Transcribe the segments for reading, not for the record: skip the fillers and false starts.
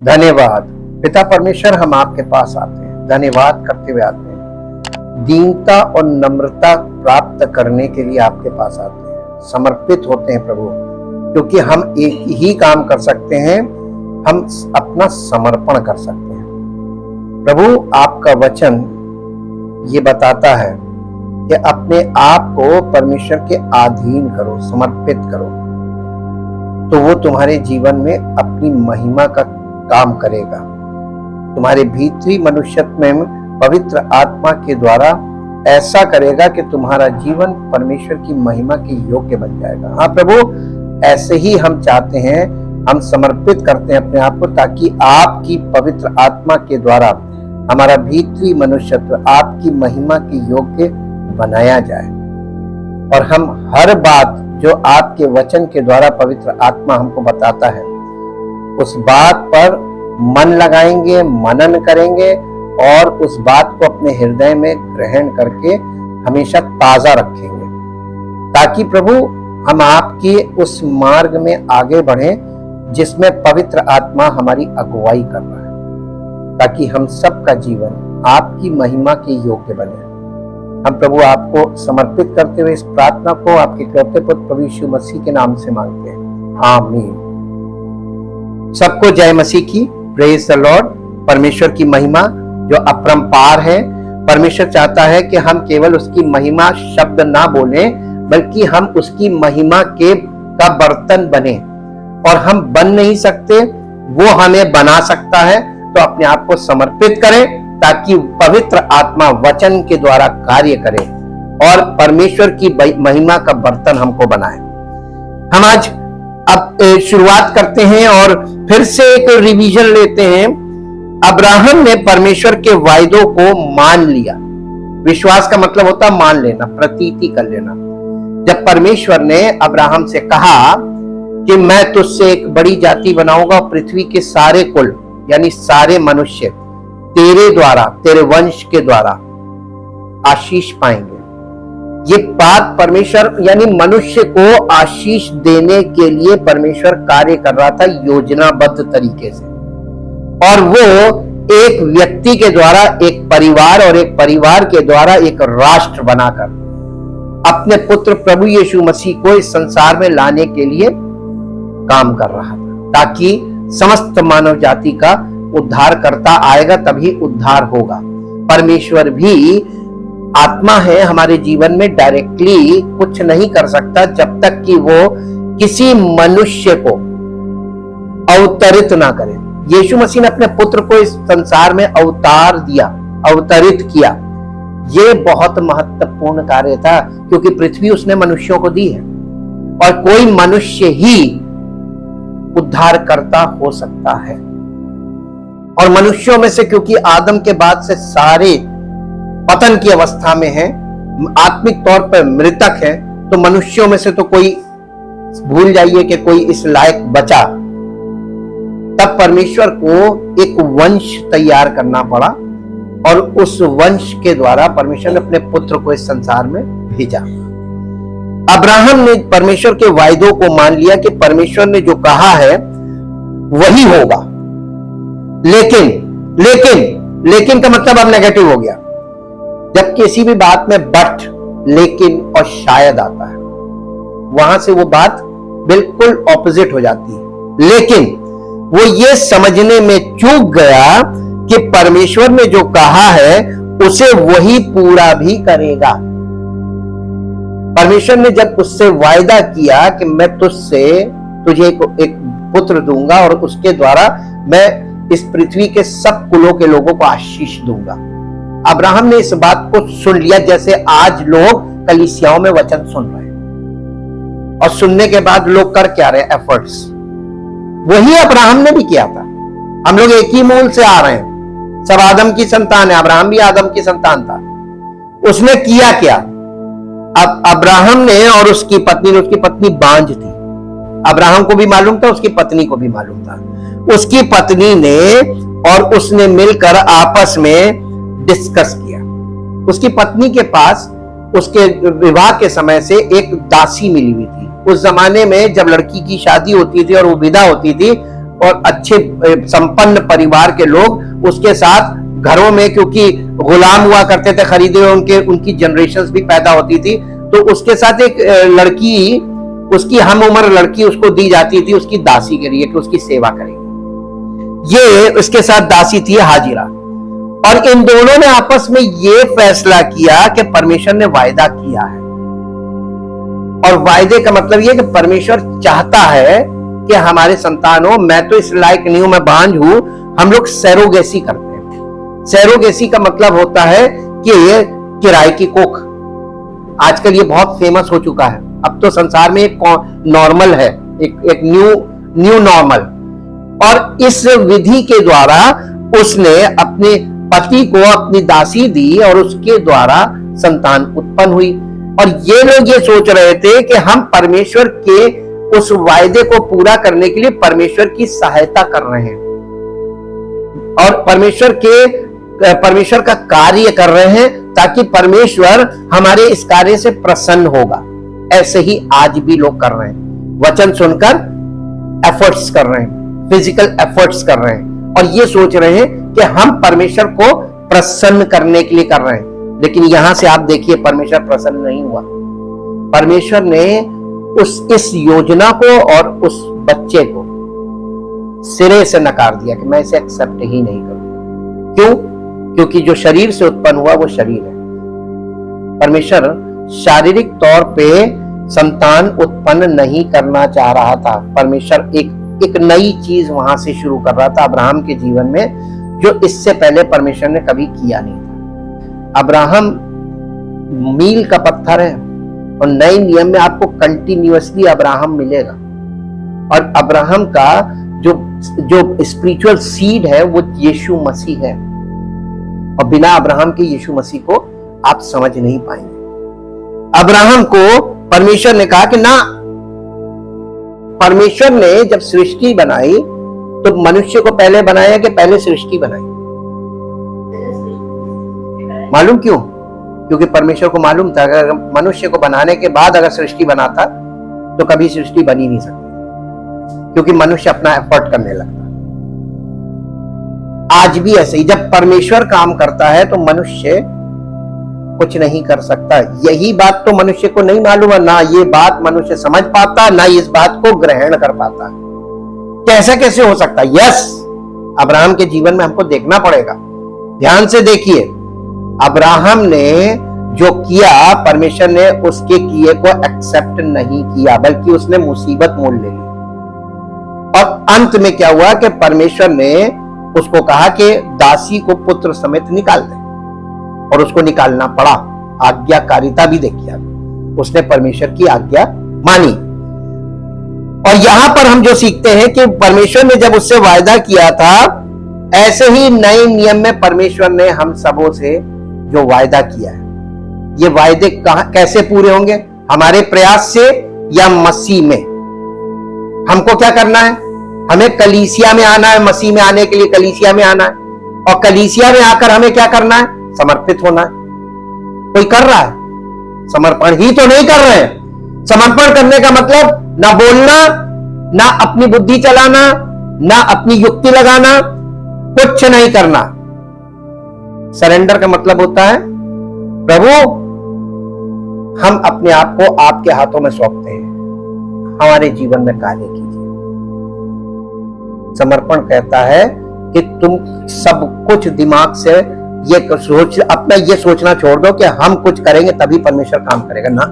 धन्यवाद पिता परमेश्वर, हम आपके पास आते हैं, धन्यवाद करते हुए आते हैं, दीनता और नम्रता प्राप्त करने के लिए आपके पास आते हैं, समर्पित होते हैं प्रभु, क्योंकि हम एक ही काम कर सकते हैं, हम अपना समर्पण कर सकते हैं। प्रभु आपका वचन ये बताता है कि अपने आप को परमेश्वर के अधीन करो, समर्पित करो, तो वो तुम्हारे जीवन में अपनी महिमा का काम करेगा। तुम्हारे भीतरी मनुष्यत्व में पवित्र आत्मा के द्वारा ऐसा करेगा कि तुम्हारा जीवन परमेश्वर की महिमा के योग्य बन जाएगा। हाँ प्रभु, ऐसे ही हम चाहते हैं, हम समर्पित करते हैं अपने आप को, ताकि आपकी पवित्र आत्मा के द्वारा हमारा भीतरी मनुष्यत्व आपकी महिमा के योग्य बनाया जाए, और हम हर बात जो आपके वचन के द्वारा पवित्र आत्मा हमको बताता है उस बात पर मन लगाएंगे, मनन करेंगे, और उस बात को अपने हृदय में ग्रहण करके हमेशा ताजा रखेंगे, ताकि प्रभु हम आपके उस मार्ग में आगे बढ़ें जिसमें पवित्र आत्मा हमारी अगुवाई कर रहा है, ताकि हम सबका जीवन आपकी महिमा के योग्य बने। हम प्रभु आपको समर्पित करते हुए इस प्रार्थना को आपके इकलौते पुत्र प्रभु यीशु मसीह के नाम से मांगते हैं, आमीन। सबको जय मसीह की, प्रेज द लॉर्ड। परमेश्वर की महिमा जो अपरंपार है, परमेश्वर चाहता है कि हम केवल उसकी महिमा शब्द ना बोलें, बल्कि हम उसकी महिमा का बर्तन बने, और हम बन नहीं सकते, वो हमें बना सकता है। तो अपने आप को समर्पित करें ताकि पवित्र आत्मा वचन के द्वारा कार्य करे और परमेश्वर की महिमा का बर्तन हमको बनाए। हम आज अब शुरुआत करते हैं और फिर से एक रिवीजन लेते हैं। अब्राहम ने परमेश्वर के वायदों को मान लिया। विश्वास का मतलब होता है मान लेना, प्रतीति कर लेना। जब परमेश्वर ने अब्राहम से कहा कि मैं तुझसे एक बड़ी जाति बनाऊंगा और पृथ्वी के सारे कुल यानी सारे मनुष्य तेरे द्वारा, तेरे वंश के द्वारा आशीष पाएंगे, ये बात परमेश्वर यानी मनुष्य को आशीष देने के लिए परमेश्वर कार्य कर रहा था योजनाबद्ध तरीके से। और वो एक व्यक्ति के द्वारा एक परिवार, और एक परिवार के द्वारा एक राष्ट्र बनाकर अपने पुत्र प्रभु यीशु मसीह को इस संसार में लाने के लिए काम कर रहा था, ताकि समस्त मानव जाति का उद्धार करता आएगा, तभी उद्धार होगा। परमेश्वर भी आत्मा है, हमारे जीवन में डायरेक्टली कुछ नहीं कर सकता जब तक कि वो किसी मनुष्य को अवतरित ना करे। यीशु मसीह ने अपने पुत्र को इस संसार में अवतार दिया, अवतरित किया। ये बहुत महत्वपूर्ण कार्य था, क्योंकि पृथ्वी उसने मनुष्यों को दी है, और कोई मनुष्य ही उद्धार करता हो सकता है। और मनुष्यों में से, क्योंकि आदम के बाद से सारे पतन की अवस्था में हैं, आत्मिक तौर पर मृतक हैं, तो मनुष्यों में से तो कोई, भूल जाइए कि कोई इस लायक बचा। तब परमेश्वर को एक वंश तैयार करना पड़ा, और उस वंश के द्वारा परमेश्वर ने अपने पुत्र को इस संसार में भेजा। अब्राहम ने परमेश्वर के वायदों को मान लिया कि परमेश्वर ने जो कहा है वही होगा। लेकिन का मतलब अब नेगेटिव हो गया। जब किसी भी बात में बट, लेकिन और शायद आता है, वहां से वो बात बिल्कुल ऑपोजिट हो जाती है। लेकिन वो ये समझने में चूक गया कि परमेश्वर ने जो कहा है उसे वही पूरा भी करेगा। परमेश्वर ने जब उससे वायदा किया कि मैं तुझे एक पुत्र दूंगा और उसके द्वारा मैं इस पृथ्वी के सब कुलों के लोगों को आशीष दूंगा, अब्राहम ने इस बात को सुन लिया। जैसे आज लोग कलीसियाओं में वचन सुन रहे हैं, और सुनने के बाद लोग कर क्या रहे हैं, एफर्ट्स। वही अब्राहम ने भी किया था। हम लोग एक ही मूल से आ रहे हैं, सब आदम की संतान है, अब्राहम भी आदम की संतान था। उसने किया क्या? अब अब्राहम ने और उसकी पत्नी बांझ थी। अब्राहम को भी मालूम था, उसकी पत्नी को भी मालूम था। उसकी पत्नी ने और उसने मिलकर आपस में डिस्कस किया। उसकी पत्नी के पास उसके विवाह के समय से एक दासी मिली हुई थी। उस जमाने में जब लड़की की शादी होती थी और वो विदा होती थी, और अच्छे संपन्न परिवार के लोग उसके साथ घरों में, क्योंकि गुलाम हुआ करते थे, खरीदे हुए उनकी जनरेशंस भी पैदा होती थी, तो उसके साथ एक लड़की, उसकी हम उम्र लड़की उसको दी जाती थी उसकी दासी के लिए कि उसकी सेवा करेगी। ये उसके साथ दासी थी हाजिरा। और इन दोनों ने आपस में ये फैसला किया कि परमेश्वर ने वायदा किया है, और वायदे का मतलब ये कि परमेश्वर चाहता है कि हमारे संतान हो। मैं तो इस लायक नहीं हूं, मैं बांझ हूं। हम लोग सैरोगेसी करते हैं। सैरोगेसी का मतलब होता है कि ये किराए की कोख। आजकल ये बहुत फेमस हो चुका है। अब तो संसार में एक नॉर्मल है, एक न्यू नॉर्मल। और इस विधि के द्वारा उसने अपने पति को अपनी दासी दी और उसके द्वारा संतान उत्पन्न हुई। और ये लोग ये सोच रहे थे कि हम परमेश्वर के उस वायदे को पूरा करने के लिए परमेश्वर की सहायता कर रहे हैं और परमेश्वर का कार्य कर रहे हैं, ताकि परमेश्वर हमारे इस कार्य से प्रसन्न होगा। ऐसे ही आज भी लोग कर रहे हैं, वचन सुनकर एफर्ट्स कर रहे हैं, फिजिकल एफर्ट्स कर रहे हैं, और ये सोच रहे हैं कि हम परमेश्वर को प्रसन्न करने के लिए कर रहे हैं। लेकिन यहां से आप देखिए, परमेश्वर प्रसन्न नहीं हुआ। परमेश्वर ने इस योजना को और उस बच्चे को सिरे से नकार दिया कि मैं इसे एक्सेप्ट ही नहीं करूंगा। क्यों? क्योंकि जो शरीर से उत्पन्न हुआ वो शरीर है। परमेश्वर शारीरिक तौर पे संतान उत्पन्न नहीं करना चाह रहा था। परमेश्वर एक नई चीज वहां से शुरू कर रहा था अब्राहम के जीवन में, जो इससे पहले परमेश्वर ने कभी किया नहीं था। अब्राहम मील का पत्थर है, और नए नियम में आपको कंटिन्यूअसली अब्राहम मिलेगा। और अब्राहम का जो स्पिरिचुअल सीड है वो यीशु मसीह है, और बिना अब्राहम के यीशु मसीह को आप समझ नहीं पाएंगे। अब्राहम को परमेश्वर ने कहा कि ना, परमेश्वर ने जब सृष्टि बनाई तो मनुष्य को पहले बनाया कि पहले सृष्टि बनाई? मालूम क्यों? क्योंकि परमेश्वर को मालूम था अगर मनुष्य को बनाने के बाद अगर सृष्टि बनाता तो कभी सृष्टि बनी नहीं सकती, क्योंकि मनुष्य अपना एफर्ट करने लगता। आज भी ऐसे ही, जब परमेश्वर काम करता है तो मनुष्य कुछ नहीं कर सकता। यही बात तो मनुष्य को नहीं मालूम है, ना ये बात मनुष्य समझ पाता, ना इस बात को ग्रहण कर पाता। कैसा कैसे हो सकता? यस, अब्राहम के जीवन में हमको देखना पड़ेगा। ध्यान से देखिए, अब्राहम ने जो किया, परमेश्वर ने उसके किए को एक्सेप्ट नहीं किया, बल्कि उसने मुसीबत मोल ले ली। और अंत में क्या हुआ कि परमेश्वर ने उसको कहा कि दासी को पुत्र समेत निकाल दे, और उसको निकालना पड़ा। आज्ञाकारिता भी देखिए, उसने परमेश्वर की आज्ञा मानी। और यहां पर हम जो सीखते हैं कि परमेश्वर ने जब उससे वायदा किया था, ऐसे ही नए नियम में परमेश्वर ने हम सबों से जो वायदा किया है, ये वायदे कैसे पूरे होंगे? हमारे प्रयास से या मसीह में? हमको क्या करना है? हमें कलीसिया में आना है। मसीह में आने के लिए कलीसिया में आना है, और कलीसिया में आकर हमें क्या करना है? समर्पित होना है। कोई कर रहा है? समर्पण ही तो नहीं कर रहे हैं। समर्पण करने का मतलब ना बोलना, ना अपनी बुद्धि चलाना, ना अपनी युक्ति लगाना, कुछ नहीं करना। सरेंडर का मतलब होता है, प्रभु हम अपने आप को आपके हाथों में सौंपते हैं, हमारे जीवन में कार्य कीजिए। समर्पण कहता है कि तुम सब कुछ दिमाग से ये सोचना छोड़ दो कि हम कुछ करेंगे तभी परमेश्वर काम करेगा। ना,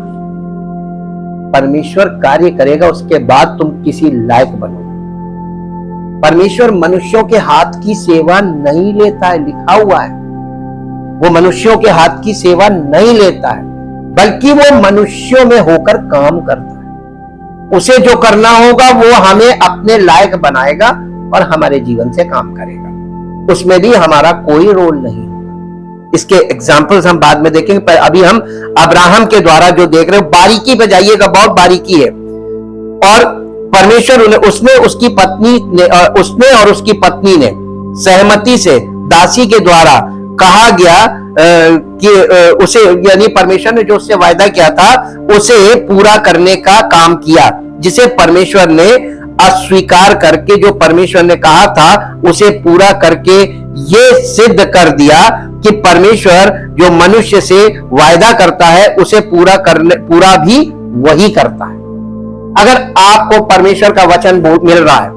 परमेश्वर कार्य करेगा, उसके बाद तुम किसी लायक बनोगे। परमेश्वर मनुष्यों के हाथ की सेवा नहीं लेता है, लिखा हुआ है। वो मनुष्यों के हाथ की सेवा नहीं लेता है, बल्कि वो मनुष्यों में होकर काम करता है। उसे जो करना होगा वो हमें अपने लायक बनाएगा और हमारे जीवन से काम करेगा। उसमें भी हमारा कोई रोल नहीं। इसके एग्जाम्पल्स हम बाद में देखेंगे, पर अभी हम अब्राहम के द्वारा जो देख रहे हो, बारीकी पे जाइएगा, बहुत बारीकी है। और परमेश्वर उसने और उसकी पत्नी ने सहमति से दासी के द्वारा कहा गया कि उसे, यानी परमेश्वर ने जो उससे वायदा किया था उसे पूरा करने का काम किया, जिसे परमेश्वर ने अस्वीकार करके जो परमेश्वर ने कहा था उसे पूरा करके ये सिद्ध कर दिया कि परमेश्वर जो मनुष्य से वायदा करता है उसे पूरा भी वही करता है। अगर आपको परमेश्वर का वचन मिल रहा है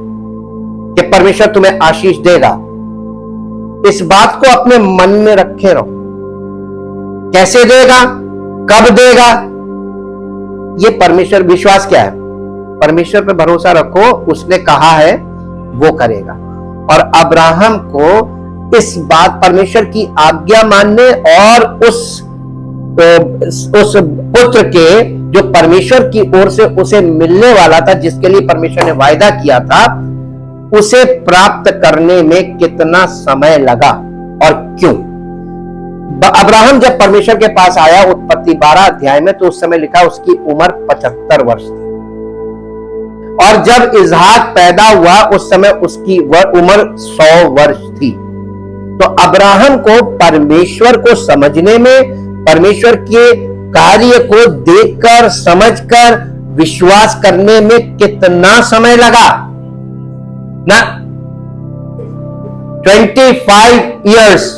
कि परमेश्वर तुम्हें आशीष देगा, इस बात को अपने मन में रखे रहो। कैसे देगा, कब देगा, ये परमेश्वर, विश्वास क्या है, परमेश्वर पे भरोसा रखो, उसने कहा है वो करेगा। और अब्राहम को इस बात, परमेश्वर की आज्ञा मानने और उस पुत्र के जो परमेश्वर की ओर से उसे मिलने वाला था, जिसके लिए परमेश्वर ने वायदा किया था, उसे प्राप्त करने में कितना समय लगा और क्यों। अब्राहम जब परमेश्वर के पास आया उत्पत्ति 12 अध्याय में, तो उस समय लिखा उसकी उम्र 75 वर्ष थी। और जब इजहाक पैदा हुआ उस समय उसकी उम्र 100 वर्ष थी। तो अब्राहम को परमेश्वर को समझने में, परमेश्वर के कार्य को देखकर, समझकर विश्वास करने में कितना समय लगा ना, 25 इयर्स।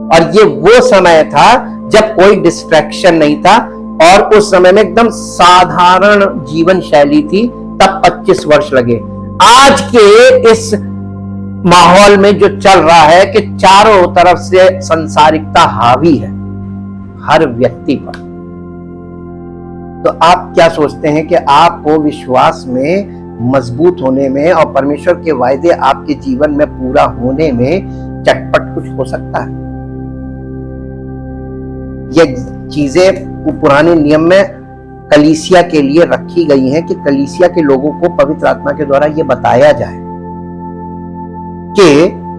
और ये वो समय था जब कोई डिस्ट्रैक्शन नहीं था और उस समय में एकदम साधारण जीवन शैली थी, तब 25 वर्ष लगे। आज के इस माहौल में जो चल रहा है कि चारों तरफ से संसारिकता हावी है हर व्यक्ति पर, तो आप क्या सोचते हैं कि आपको विश्वास में मजबूत होने में और परमेश्वर के वायदे आपके जीवन में पूरा होने में चटपट कुछ हो सकता है? ये चीजें पुराने नियम में कलीसिया के लिए रखी गई हैं कि कलीसिया के लोगों को पवित्र आत्मा के द्वारा ये बताया जाए कि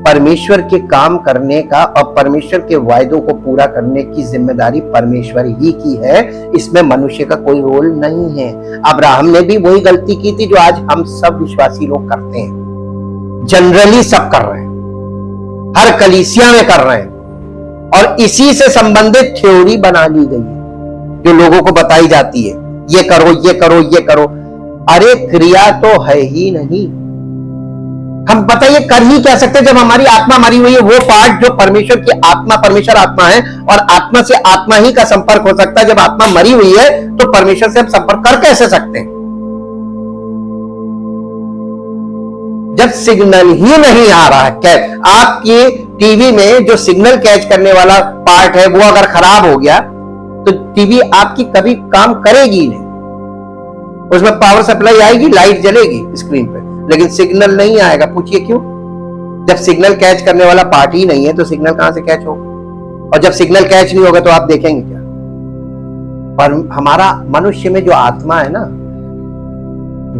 परमेश्वर के काम करने का और परमेश्वर के वायदों को पूरा करने की जिम्मेदारी परमेश्वर ही की है, इसमें मनुष्य का कोई रोल नहीं है। अब्राहम ने भी वही गलती की थी जो आज हम सब विश्वासी लोग करते हैं, जनरली सब कर रहे हैं, हर कलीसिया में कर रहे हैं, और इसी से संबंधित थ्योरी बना ली गई है जो लोगों को बताई जाती है, ये करो ये करो ये करो। अरे क्रिया तो है ही नहीं। हम पता ये कर ही क्या सकते जब हमारी आत्मा मरी हुई है। वो पार्ट जो परमेश्वर की आत्मा, परमेश्वर आत्मा है और आत्मा से आत्मा ही का संपर्क हो सकता है। जब आत्मा मरी हुई है तो परमेश्वर से हम संपर्क कर कैसे सकते हैं? जब सिग्नल ही नहीं आ रहा है। आपकी टीवी में जो सिग्नल कैच करने वाला पार्ट है वो अगर खराब हो गया तो टीवी आपकी कभी काम करेगी नहीं। उसमें पावर सप्लाई आएगी, लाइट जलेगी स्क्रीन पे, लेकिन सिग्नल नहीं आएगा। पूछिए क्यों? जब सिग्नल कैच करने वाला पार्ट ही नहीं है तो सिग्नल कहां से कैच होगा? और जब सिग्नल कैच नहीं होगा तो आप देखेंगे क्या? पर हमारा मनुष्य में जो आत्मा है ना,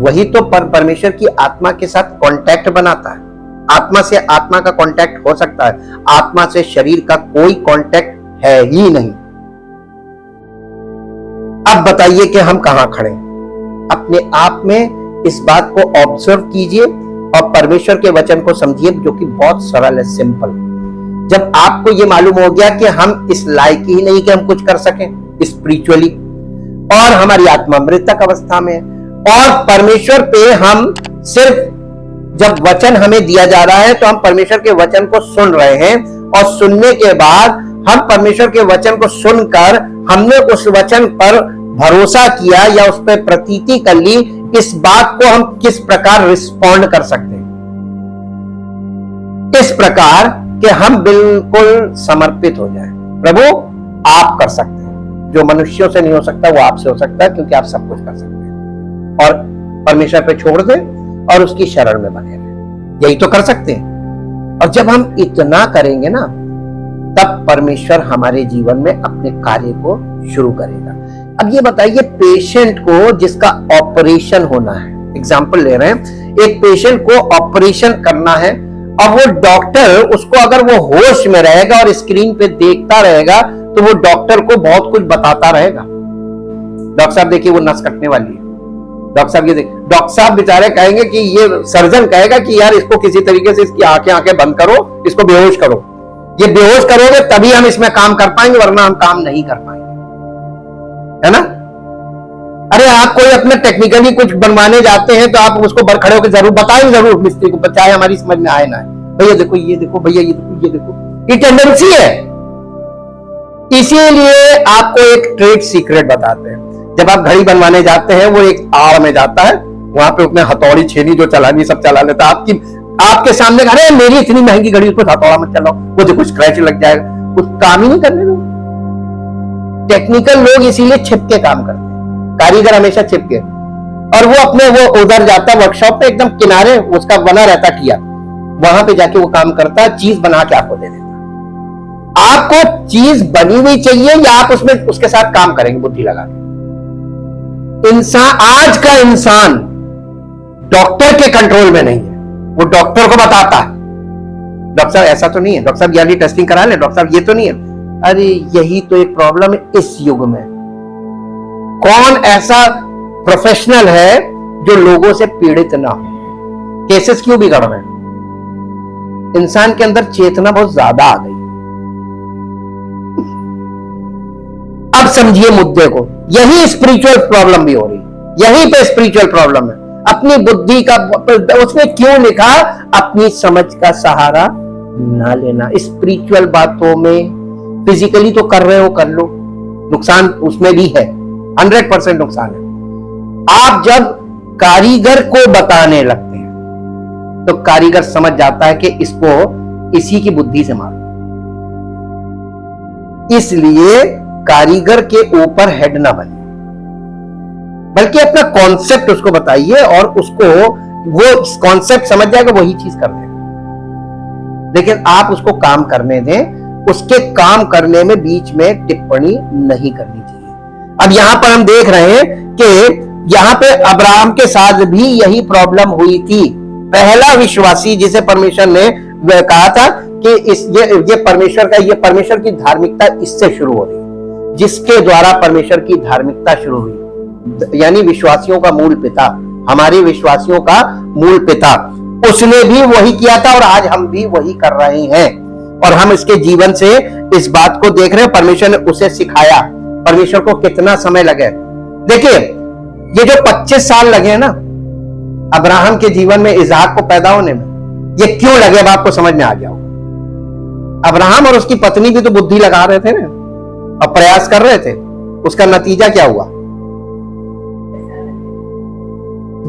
वही तो परमेश्वर की आत्मा के साथ कांटेक्ट बनाता है। आत्मा से आत्मा का कांटेक्ट हो सकता है, आत्मा से शरीर का कोई कांटेक्ट है ही नहीं। अब बताइए कि हम कहां खड़े हैं? अपने आप में इस बात को ऑब्जर्व कीजिए और परमेश्वर के वचन को समझिए, जो कि बहुत सरल है, सिंपल। जब आपको यह मालूम हो गया कि हम इस लायक ही नहीं कि हम कुछ कर सकें स्पिरिचुअली, और हमारी आत्मा मृतक अवस्था में है, और परमेश्वर पे हम सिर्फ, जब वचन हमें दिया जा रहा है तो हम परमेश्वर के वचन को सुन रहे हैं, और सुनने के बाद हम परमेश्वर के वचन को सुनकर हमने उस वचन पर भरोसा किया या उस पर प्रतीति कर ली, इस बात को हम किस प्रकार रिस्पॉन्ड कर सकते हैं? इस प्रकार कि हम बिल्कुल समर्पित हो जाए। प्रभु आप कर सकते हैं, जो मनुष्यों से नहीं हो सकता वो आपसे हो सकता है, क्योंकि आप सब कुछ कर सकते हैं। और परमेश्वर पे छोड़ दें और उसकी शरण में बने रहें, यही तो कर सकते हैं। और जब हम इतना करेंगे ना, तब परमेश्वर हमारे जीवन में अपने कार्य को शुरू करेगा। अब ये बताइए, पेशेंट को जिसका ऑपरेशन होना है, एग्जाम्पल ले रहे हैं, एक पेशेंट को ऑपरेशन करना है और वो डॉक्टर उसको, अगर वो होश में रहेगा और स्क्रीन पे देखता रहेगा तो वो डॉक्टर को बहुत कुछ बताता रहेगा। डॉक्टर साहब देखिए वो नस कटने वाली है, डॉक्टर साहब ये देख, डॉक्टर साहब बेचारे कहेंगे कि ये सर्जन कहेगा कि यार इसको किसी तरीके से इसकी आंखें बंद करो, इसको बेहोश करो। ये बेहोश करोगे तभी हम इसमें काम कर पाएंगे, वरना हम काम नहीं कर पाएंगे, है ना? अरे आप कोई अपने टेक्निकली कुछ बनवाने जाते हैं तो आप उसको खड़े होकर जरूर बताएं, जरूर मिस्त्री को, चाहे हमारी समझ में आए ना आए, भैया देखो ये देखो, भैया ये देखो, ये देखो, ये टेंडेंसी है। इसीलिए आपको एक ट्रेड सीक्रेट बताते हैं। जब आप घड़ी बनवाने जाते हैं, वो एक आड़ में जाता है, वहां पे उसने हथौड़ी छेनी जो चलानी सब चला लेता है, आपके सामने अरे मेरी इतनी महंगी घड़ी, उसको हथौड़ा मत चलाओ, वो देखो स्क्रैच लग जाएगा, कुछ काम ही नहीं करने दो। टेक्निकल लोग इसीलिए छिप के काम करते हैं, कारीगर हमेशा छिप के, और वो अपने वो उधर जाता है वर्कशॉप पे, एकदम किनारे उसका बना रहता किया, वहां पे जाके वो काम करता है, चीज बना के आपको दे देता। आपको चीज बनी हुई चाहिए या आप उसमें उसके साथ काम करेंगे बुद्धि लगा के? इंसान, आज का इंसान डॉक्टर के कंट्रोल में नहीं है, वो डॉक्टर को बताता है डॉक्टर साहब ऐसा तो नहीं है, डॉक्टर साहब ये टेस्टिंग करा ले, डॉक्टर साहब ये तो नहीं है। अरे यही तो एक प्रॉब्लम है इस युग में। कौन ऐसा प्रोफेशनल है जो लोगों से पीड़ित ना हो? केसेस क्यों बिगड़ रहे हैं? इंसान के अंदर चेतना बहुत ज्यादा आ गई। अब समझिए मुद्दे को, यही स्पिरिचुअल प्रॉब्लम भी हो रही, यहीं पे स्पिरिचुअल प्रॉब्लम है। अपनी बुद्धि का, उसने क्यों लिखा अपनी समझ का सहारा ना लेना। स्पिरिचुअल बातों में फिजिकली तो कर रहे हो, कर लो, नुकसान उसमें भी है, 100% नुकसान है। आप जब कारीगर को बताने लगते हैं तो कारीगर समझ जाता है कि इसको इसी की बुद्धि से मारो, इसलिए कारीगर के ऊपर हेड ना बने, बल्कि अपना कॉन्सेप्ट उसको बताइए और उसको वो कॉन्सेप्ट समझ जाएगा, वही चीज कर देगा। लेकिन आप उसको काम करने दें, उसके काम करने में बीच में टिप्पणी नहीं करनी चाहिए। अब यहां पर हम देख रहे हैं कि यहां पे अब्राहम के साथ भी यही प्रॉब्लम हुई थी। पहला विश्वासी जिसे परमेश्वर ने कहा था कि ये परमेश्वर का, ये परमेश्वर की धार्मिकता इससे शुरू हो रही, जिसके द्वारा परमेश्वर की धार्मिकता शुरू हुई, यानी विश्वासियों का मूल पिता, हमारे विश्वासियों का मूल पिता, उसने भी वही किया था और आज हम भी वही कर रहे हैं। और हम इसके जीवन से इस बात को देख रहे हैं, परमेश्वर ने उसे सिखाया। परमेश्वर को कितना समय लगे, देखिए ये जो 25 साल लगे हैं ना अब्राहम के जीवन में इसहाक को पैदा होने में, ये क्यों लगे अब आपको समझ में आ गया। अब्राहम और उसकी पत्नी भी तो बुद्धि लगा रहे थे ना और प्रयास कर रहे थे, उसका नतीजा क्या हुआ?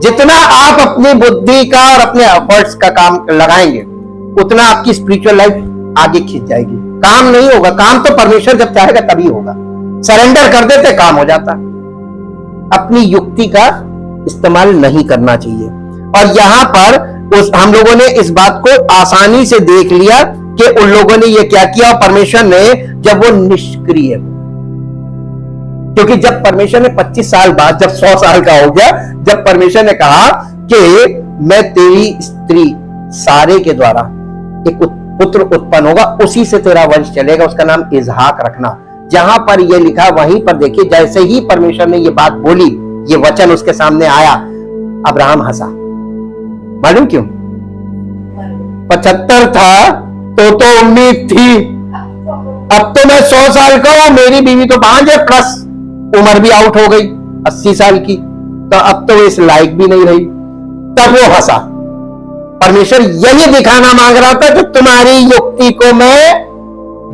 जितना आप अपनी बुद्धि का और अपने एफर्ट्स का काम लगाएंगे उतना आपकी स्पिरिचुअल लाइफ आगे खींच जाएगी। काम नहीं होगा, काम तो परमेश्वर जब चाहेगा तभी होगा। सरेंडर कर देते काम हो जाता। अपनी युक्ति का इस्तेमाल नहीं करना चाहिए। और यहां पर हम लोगों ने इस बात को आसानी से देख लिया कि उन लोगों ने ये क्या किया। परमेश्वर ने जब वो निष्क्रिय, क्योंकि जब परमेश्वर ने 25 साल बाद, जब 100 साल का हो गया, जब परमेश्वर ने कहा कि मैं तेरी स्त्री सारे के द्वारा एक पुत्र उत्पन्न होगा, उसी से तेरा वंश चलेगा, उसका नाम इसहाक रखना। जहां पर यह लिखा वहीं पर देखिए, जैसे ही परमेश्वर ने ये बात बोली, ये वचन उसके सामने आया, अब्राहम हंसा। मालूम क्यों? 75 था तो उम्मीद थी, अब तो मैं 100 साल का हूं, मेरी बीवी तो 5 है प्लस, उम्र भी आउट हो गई 80 साल की, तो अब तो इस लायक भी नहीं रही। तब वो हंसा। परमेश्वर यही दिखाना मांग रहा था कि तुम्हारी युक्ति को मैं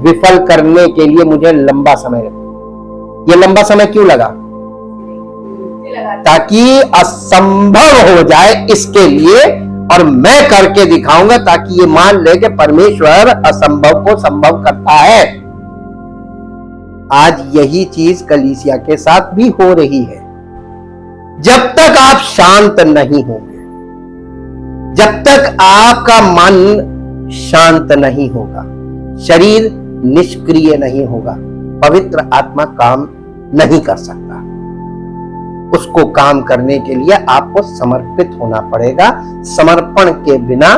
विफल करने के लिए मुझे लंबा समय लगा। ये लंबा समय क्यों लगा? ताकि असंभव हो जाए इसके लिए, और मैं करके दिखाऊंगा, ताकि ये मान ले कि परमेश्वर असंभव को संभव करता है। आज यही चीज कलीसिया के साथ भी हो रही है। जब तक आप शांत नहीं होंगे, जब तक आपका मन शांत नहीं होगा, शरीर निष्क्रिय नहीं होगा, पवित्र आत्मा काम नहीं कर सकता। उसको काम करने के लिए आपको समर्पित होना पड़ेगा। समर्पण के बिना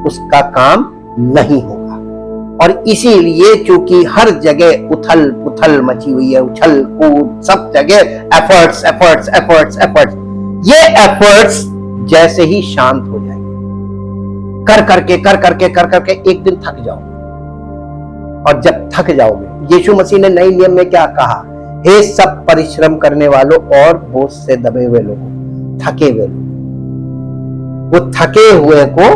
उसका काम नहीं होगा। और इसीलिए चूंकि हर जगह उथल पुथल मची हुई है, उछल कूद, सब जगह एफर्ट्स एफर्ट्स एफर्ट्स एफर्ट्स, ये एफर्ट्स जैसे ही शांत हो जाएंगे, कर करके एक दिन थक जाओगे। और जब थक जाओगे, यीशु मसीह ने नए नियम में क्या कहा हे सब परिश्रम करने वालों और बोझ से दबे हुए लोगों, थके हुए लोग, वो थके हुए को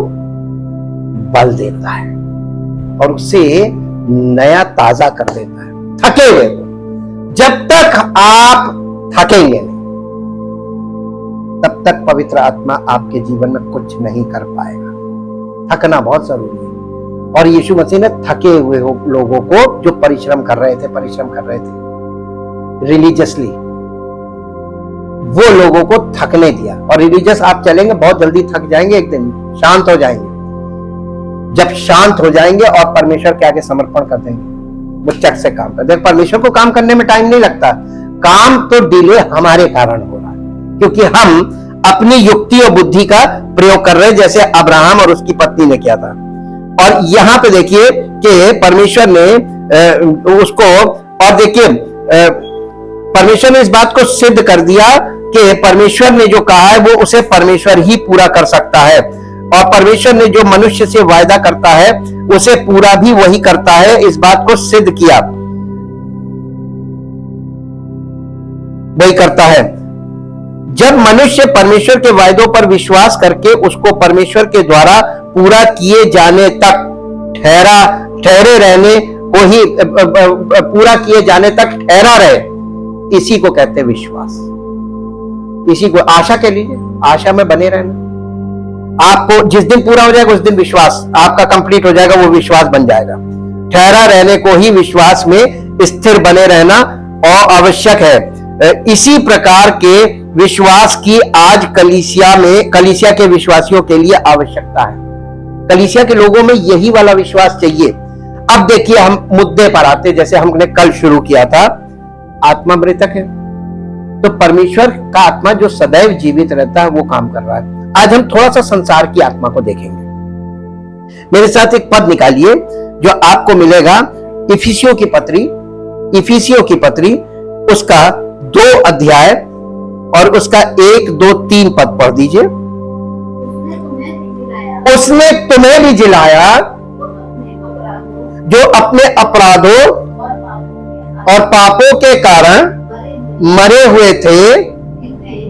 बल देता है और उसे नया ताजा कर देता है। थके हुए को, जब तक आप थकेंगे नहीं तब तक पवित्र आत्मा आपके जीवन में कुछ नहीं कर पाएगा। थकना बहुत जरूरी है। और यीशु मसीह ने थके हुए लोगों को, जो परिश्रम कर रहे थे रिलीजियसली, वो लोगों को थकने दिया। और रिलीजियस आप चलेंगे बहुत जल्दी थक जाएंगे, एक दिन शांत हो जाएंगे। जब शांत हो जाएंगे और परमेश्वर के आगे समर्पण कर देंगे, वो चट से काम कर देंगे। परमेश्वर को काम करने में टाइम नहीं लगता, काम तो डिले हमारे कारण हो रहा है, क्योंकि हम अपनी युक्ति और बुद्धि का प्रयोग कर रहे हैं, जैसे अब्राहम और उसकी पत्नी ने किया था। और यहां पे देखिए कि परमेश्वर ने उसको, और देखिए परमेश्वर ने इस बात को सिद्ध कर दिया कि परमेश्वर ने जो कहा है वो उसे परमेश्वर ही पूरा कर सकता है। और परमेश्वर ने जो मनुष्य से वायदा करता है उसे पूरा भी वही करता है, इस बात को सिद्ध किया, वही करता है। जब मनुष्य परमेश्वर के वायदों पर विश्वास करके उसको परमेश्वर के द्वारा पूरा किए जाने तक ठहरे रहने को ही, पूरा किए जाने तक ठहरा रहे, इसी को कहते हैं विश्वास। इसी को आशा कह लीजिए, आशा में बने रहना। आपको जिस दिन पूरा हो जाएगा उस दिन विश्वास आपका कंप्लीट हो जाएगा, वो विश्वास बन जाएगा। ठहरा रहने को ही विश्वास में स्थिर बने रहना और आवश्यक है। इसी प्रकार के विश्वास की आज कलीसिया के विश्वासियों के लिए आवश्यकता है। कलीसिया के लोगों में यही वाला विश्वास चाहिए। अब देखिए हम मुद्दे पर आते, जैसे हमने कल शुरू किया था, आत्मा मृतक है, तो परमेश्वर का आत्मा जो सदैव जीवित रहता है वो काम कर रहा है। आज हम थोड़ा सा संसार की आत्मा को देखेंगे। मेरे साथ एक पद निकालिए जो आपको मिलेगा इफिसियों की पत्री उसका 2 अध्याय और उसका 1, 2, 3 पद पढ़ दीजिए। उसने तुम्हें भी जिलाया जो अपने अपराधों और पापों के कारण मरे हुए थे,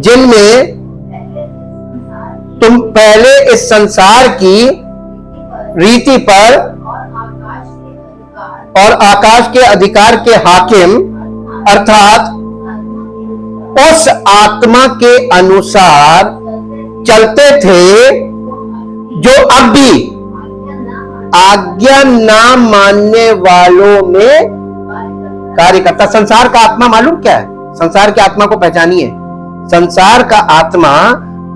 जिनमें तुम पहले इस संसार की रीति पर और आकाश के अधिकार के हाकिम अर्थात उस आत्मा के अनुसार चलते थे जो अब भी आज्ञा ना मानने वालों में कार्य करता। संसार का आत्मा मालूम क्या है? संसार की आत्मा को पहचानिए। संसार का आत्मा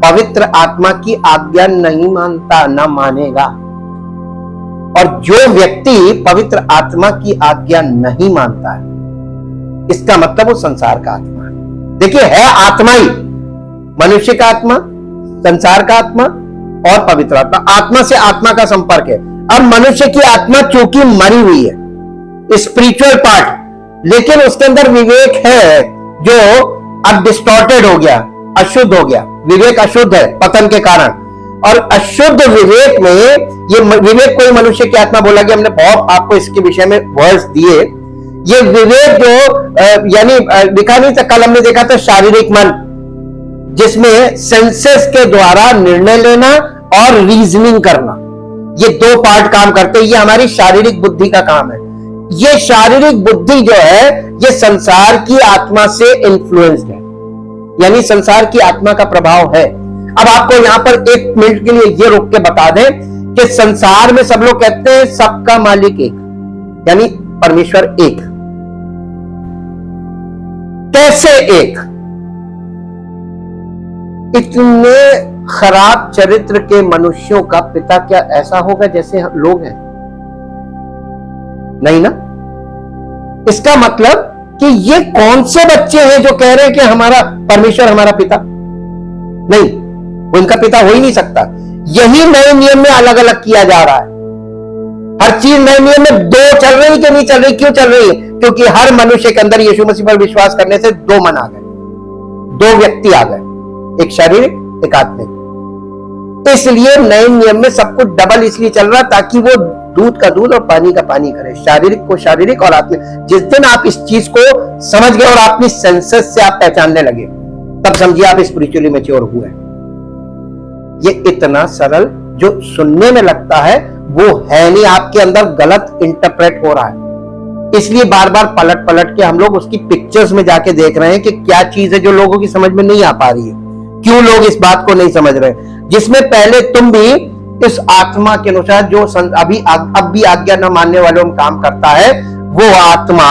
पवित्र आत्मा की आज्ञा नहीं मानता, ना मानेगा। और जो व्यक्ति पवित्र आत्मा की आज्ञा नहीं मानता है, इसका मतलब वो संसार का आत्मा है। देखिए, है आत्मा ही, मनुष्य का आत्मा, संसार का आत्मा और पवित्र आत्मा। आत्मा से आत्मा का संपर्क है। अब मनुष्य की आत्मा चूंकि मरी हुई है, स्पिरिचुअल पार्ट, लेकिन उसके अंदर विवेक है जो अब डिस्टॉर्टेड हो गया, अशुद्ध हो गया। विवेक अशुद्ध है पतन के कारण। और अशुद्ध विवेक में, ये विवेक कोई मनुष्य की आत्मा बोला गया, हमने बहुत आपको इसके विषय में वर्ड्स दिए। ये विवेक जो यानी दिखा नहीं था, कल हमने देखा था शारीरिक मन, जिसमें सेंसेस के द्वारा निर्णय लेना और रीजनिंग करना, ये 2 पार्ट काम करते हैं। ये हमारी शारीरिक बुद्धि का काम है। ये शारीरिक बुद्धि जो है ये संसार की आत्मा से इन्फ्लुएंस्ड है, यानी संसार की आत्मा का प्रभाव है। अब आपको यहां पर 1 मिनट के लिए ये रोक के बता दें कि संसार में सब लोग कहते हैं सबका मालिक एक, यानी परमेश्वर एक। कैसे एक? इतने खराब चरित्र के मनुष्यों का पिता क्या ऐसा होगा जैसे लोग हैं? नहीं ना। इसका मतलब कि ये कौन से बच्चे हैं जो कह रहे हैं कि हमारा परमेश्वर हमारा पिता? नहीं, वो इनका पिता हो ही नहीं सकता। यही नए नियम में अलग अलग किया जा रहा है। हर चीज नए नियम में 2 चल रही है कि नहीं चल रही? क्यों चल रही है? क्योंकि हर मनुष्य के अंदर यीशु मसीह पर विश्वास करने से 2 मन आ गए, 2 व्यक्ति आ गए, एक शारीरिक एक आत्मिक। तो इसलिए नए नियम में सब कुछ डबल इसलिए चल रहा ताकि वो दूध का दूध और पानी का पानी करें, शारीरिक को शारीरिक और आत्मिक। जिस दिन आप इस चीज को समझ गए और अपनी सेंसेस से आप पहचानने लगे, तब समझिए आप स्पिरिचुअली मैच्योर हुए। ये इतना सरल, जो सुनने में लगता है वो है नहीं, आपके अंदर गलत इंटरप्रेट हो रहा है। इसलिए बार बार पलट पलट के हम लोग उसकी पिक्चर्स में जाके देख रहे हैं कि क्या चीज है जो लोगों की समझ में नहीं आ पा रही है, क्यों लोग इस बात को नहीं समझ रहे। जिसमें पहले तुम भी इस आत्मा के अनुसार जो अब भी आज्ञा न मानने वालों में काम करता है, वो आत्मा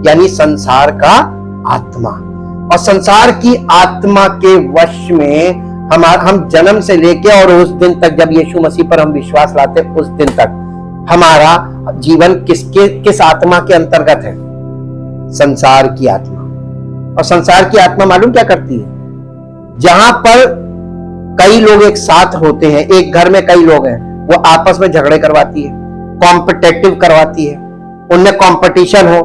यानी संसार का आत्मा। और संसार की आत्मा के वश में हम जन्म से लेके और उस दिन तक जब यीशु मसीह पर हम विश्वास लाते, उस दिन तक हमारा जीवन किस आत्मा के अंतर्गत है? संसार की आत्मा। और संसार की आत्मा मालूम क्या करती है? जहां पर कई लोग एक साथ होते हैं, एक घर में कई लोग हैं, वो आपस में झगड़े करवाती है, कॉम्पिटेटिव करवाती है, उनमें कंपटीशन हो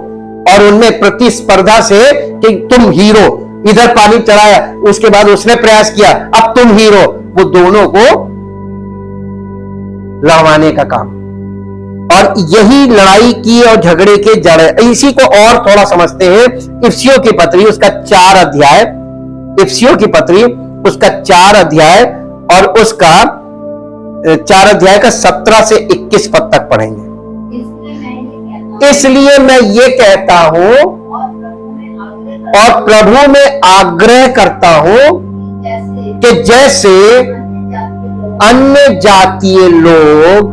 और उनमें प्रतिस्पर्धा से कि तुम हीरो, इधर पानी चढ़ाया, उसके बाद उसने प्रयास किया, अब तुम हीरो, वो दोनों को लड़वाने का काम। और यही लड़ाई की और झगड़े के जड़ है। इसी को और थोड़ा समझते हैं। इफिसियों की पत्री उसका 4 अध्याय, इफिसियों की पत्री उसका 4 अध्याय और उसका 4 अध्याय का 17 से 21 पद तक पढ़ेंगे। इसलिए मैं ये कहता हूं और प्रभु में आग्रह करता हूं कि जैसे अन्य जातीय लोग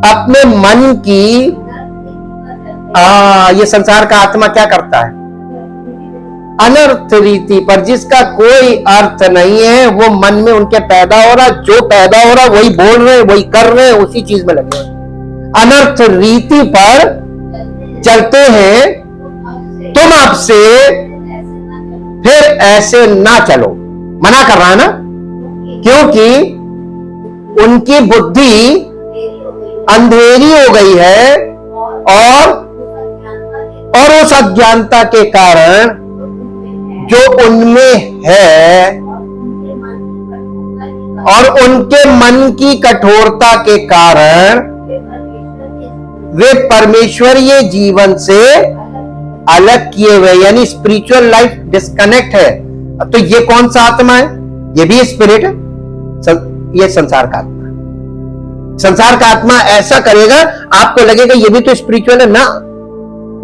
अपने मन की ये संसार का आत्मा क्या करता है? अनर्थ रीति पर, जिसका कोई अर्थ नहीं है, वो मन में उनके पैदा हो रहा, जो पैदा हो रहा वही बोल रहे, वही कर रहे, उसी चीज में लगे। अनर्थ रीति पर चलते हैं, तुम आपसे फिर ऐसे ना चलो। मना कर रहा है ना, क्योंकि उनकी बुद्धि अंधेरी हो गई है और उस अज्ञानता के कारण जो उनमें है और उनके मन की कठोरता के कारण वे परमेश्वरीय जीवन से अलग किए हुए, यानी स्पिरिचुअल लाइफ डिस्कनेक्ट है। तो ये कौन सा आत्मा है? ये भी स्पिरिट है, ये संसार का आत्मा। संसार का आत्मा ऐसा करेगा, आपको लगेगा ये भी तो स्पिरिचुअल है ना।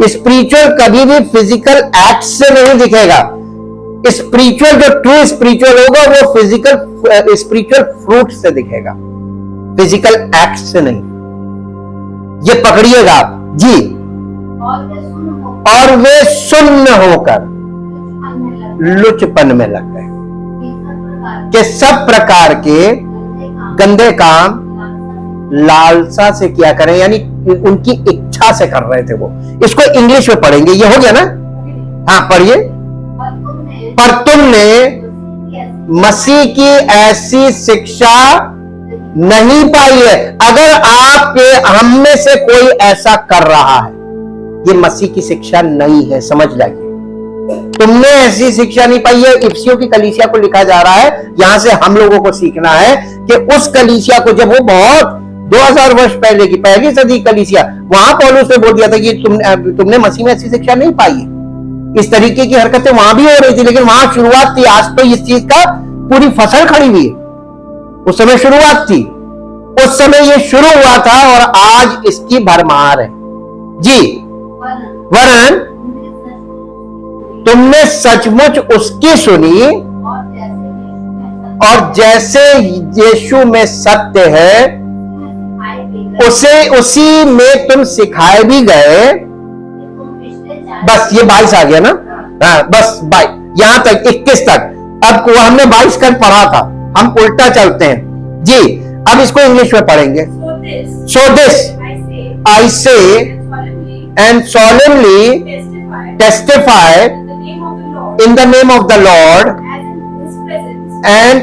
स्पिरिचुअल कभी भी फिजिकल एक्ट से नहीं दिखेगा। स्पिरिचुअल, जो ट्रू स्पिरिचुअल होगा वो फिजिकल स्पिरिचुअल फ्रूट से दिखेगा, फिजिकल एक्ट से नहीं। ये पकड़िएगा आप जी। और वे सुन्न होकर लुचपन में लग गए कि सब प्रकार के गंदे काम लालसा से किया करें, यानी उनकी इच्छा से कर रहे थे वो। इसको इंग्लिश में पढ़ेंगे, ये हो गया ना? हाँ पढ़िए। पर तुमने मसीह की ऐसी शिक्षा नहीं पाई है। अगर आपके हम में से कोई ऐसा कर रहा है, ये मसीह की शिक्षा नहीं है, समझ लाइए। तुमने ऐसी शिक्षा नहीं पाई है। इफिसियों की कलीसिया को लिखा जा रहा है, यहां से हम लोगों को सीखना है कि उस कलीसिया को, जब वो बहुत 2000 वर्ष पहले की पहली सदी कलीसिया, वहां पौलुस ने बोल दिया था कि तुमने मसीह में ऐसी शिक्षा नहीं पाई है। इस तरीके की हरकतें वहां भी हो रही थी, लेकिन वहां शुरुआत थी। आज तो इस चीज का पूरी फसल खड़ी हुई है, उस समय शुरुआत थी, उस समय ये शुरू हुआ था और आज इसकी भरमार है जी। वरन तुमने सचमुच उसकी सुनी और जैसे यीशु में सत्य है उसी में तुम सिखाए भी गए। बस ये 22 आ गया ना? हाँ बस 22 यहां तक, 21 तक। अब हमने 22 कल पढ़ा था, हम उल्टा चलते हैं जी। अब इसको इंग्लिश में पढ़ेंगे। So this I say and solemnly testify in the name of the Lord and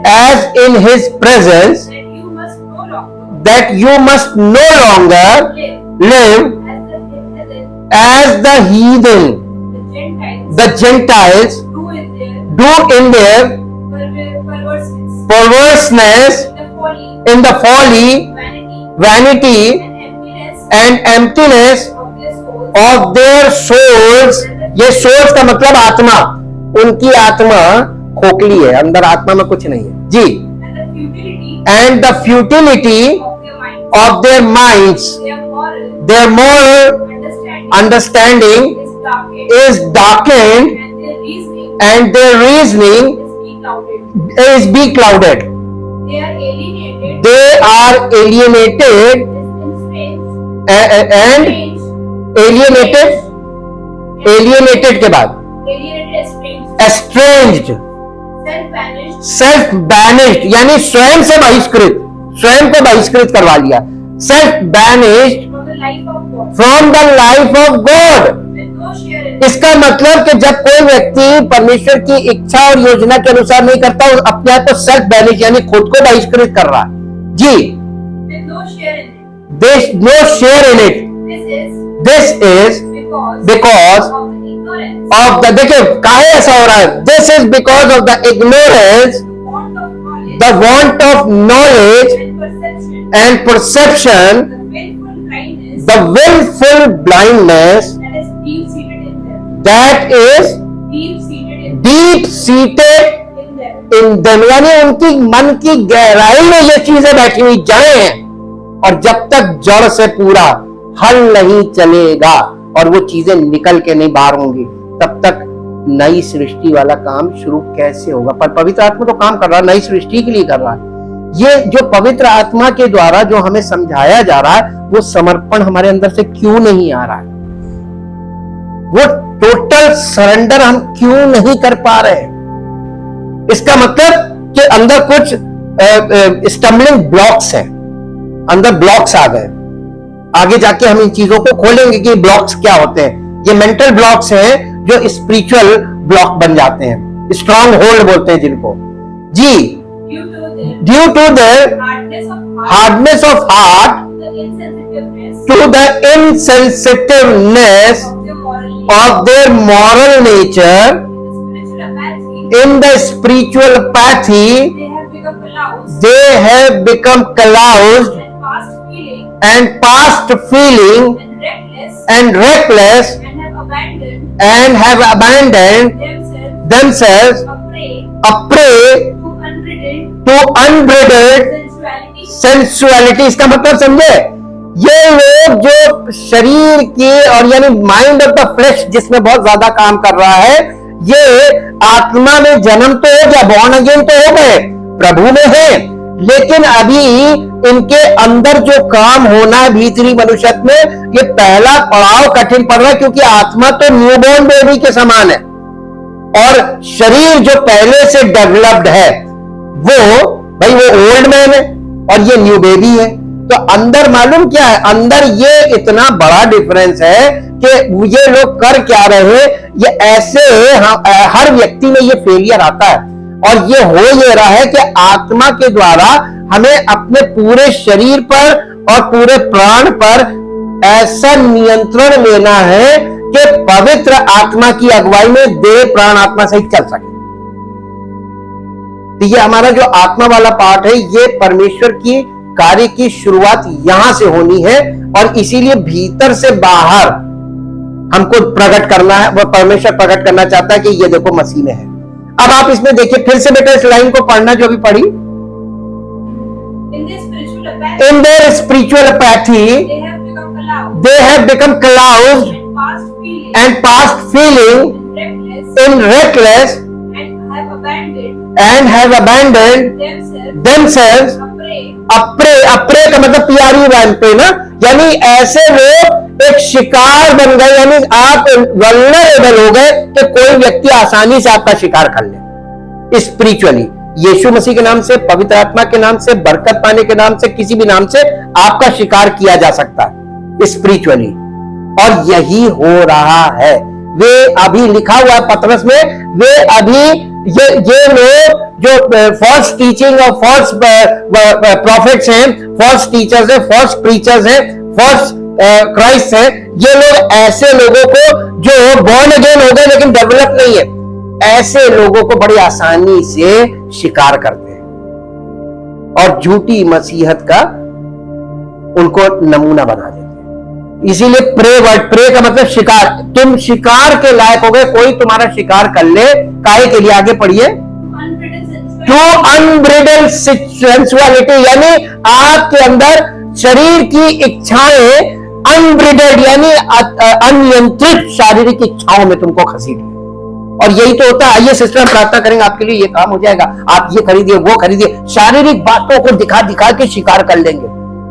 as in his presence that you must no longer live as the heathen, the Gentiles do in their perverseness, in the folly, vanity and emptiness of their souls. ये souls का मतलब आत्मा, उनकी आत्मा खोखली है, अंदर आत्मा में कुछ नहीं है जी. And the futility of their minds, their moral understanding is darkened and their reasoning is beclouded. They are alienated and alienated के बाद estranged, self banished यानी स्वयं से बहिष्कृत, स्वयं को बहिष्कृत करवा लिया. self banished from the life of God. इसका मतलब कि जब कोई व्यक्ति परमेश्वर की इच्छा और योजना के अनुसार नहीं करता, वो अपने आप को सेल्फ बैनिश यानी खुद को बहिष्कृत कर रहा है जी. There's no share in it. This is because of the, देखिए काहे ऐसा हो रहा है. This is because of the ignorance, the want of knowledge and perception, the willful blindness that is deep seated in them. यानी उनकी मन की गहराई में ये चीजें बैठी हुई जड़ें हैं, और जब तक जड़ से पूरा हल नहीं चलेगा और वो चीजें निकल के नहीं बाहर होंगी, तब तक नई सृष्टि वाला काम शुरू कैसे होगा. पर पवित्र आत्मा तो काम कर रहा है, नई सृष्टि के लिए कर रहा है. ये जो पवित्र आत्मा के द्वारा जो हमें समझाया जा रहा है, वो समर्पण हमारे अंदर से क्यों नहीं आ रहा है, वो टोटल सरेंडर हम क्यों नहीं कर पा रहे. इसका मतलब कि अंदर कुछ स्टम्बलिंग ब्लॉक्स हैं, अंदर ब्लॉक्स आ गए. आगे जाके हम इन चीजों को खोलेंगे कि ब्लॉक्स क्या होते हैं. ये मेंटल ब्लॉक्स हैं जो स्पिरिचुअल ब्लॉक बन जाते हैं, स्ट्रॉन्ग होल्ड बोलते हैं जिनको जी. Due to the hardness of heart, to the insensitiveness of their moral nature, in the spiritual apathy, they have become callous and past feeling and reckless and have abandoned themselves a prey to unbridled sensuality. इसका मतलब समझे, ये लोग जो शरीर की और यानी माइंड ऑफ द फ्लेश जिसमें बहुत ज्यादा काम कर रहा है, ये आत्मा में जन्म तो हो गया, बॉर्न अगेन तो हो गए, प्रभु में है, लेकिन अभी इनके अंदर जो काम होना है भीतरी मनुष्य में, ये पहला पड़ाव कठिन पड़ रहा है, क्योंकि आत्मा तो न्यूबॉर्न बेबी के समान है और शरीर जो पहले से डेवलप्ड है वो भाई वो ओल्ड मैन है और ये न्यू बेबी है. तो अंदर मालूम क्या है, अंदर ये इतना बड़ा डिफरेंस है कि ये लोग कर क्या रहे हैं. ये ऐसे हर व्यक्ति में ये फेलियर आता है, और ये हो ये रहा है कि आत्मा के द्वारा हमें अपने पूरे शरीर पर और पूरे प्राण पर ऐसा नियंत्रण लेना है कि पवित्र आत्मा की अगुवाई में देह प्राण आत्मा सहित चल सके. तो ये हमारा जो आत्मा वाला पार्ट है, ये परमेश्वर की कार्य की शुरुआत यहां से होनी है, और इसीलिए भीतर से बाहर हमको प्रकट करना है. वो परमेश्वर प्रकट करना चाहता है कि ये देखो मसीह में है. अब आप इसमें देखिए फिर से बेटा इस लाइन को पढ़ना जो अभी पढ़ी. In their spiritual apathy, they have become callous and past feeling in reckless and have abandoned themselves अप्रे का मतलब प्यारी वैन पे ना, यानी ऐसे लोग एक शिकार बन गए, यानी आप वल्नरेबल हो गए कि कोई व्यक्ति आसानी से आपका शिकार कर ले. स्पिरिचुअली यीशु मसीह के नाम से, पवित्र आत्मा के नाम से, बरकत पाने के नाम से, किसी भी नाम से आपका शिकार किया जा सकता है स्पिरिचुअली, और यही हो रहा है. वे अभी लिखा हुआ है पतरस में, वे अभी ये लोग जो फॉल्स टीचिंग और फॉल्स प्रॉफिट्स हैं, फॉल्स टीचर्स हैं, फॉल्स प्रीचर्स हैं, फॉल्स क्राइस्ट हैं, ये लोग ऐसे लोगों को जो बॉर्न अगेन हो गए लेकिन डेवलप नहीं है, ऐसे लोगों को बड़ी आसानी से शिकार करते हैं और झूठी मसीहत का उनको नमूना बना देते हैं। इसीलिए प्रे वर्ड, प्रे का मतलब शिकार, तुम शिकार के लायक हो गए, कोई तुम्हारा शिकार कर ले, काहे के लिए? आगे पढ़िए, टू अनब्रिडल सेंसुअलिटी, यानी आपके अंदर शरीर की इच्छाएं अनब्रिडल यानी अनियंत्रित शारीरिक इच्छाओं में तुमको खसीट ले। और यही तो होता है। आइए सिस्टर, हम प्रार्थना करेंगे आपके लिए, ये काम हो जाएगा, आप ये खरीदिए, वो खरीदिए, शारीरिक बातों को दिखा दिखा के शिकार कर लेंगे।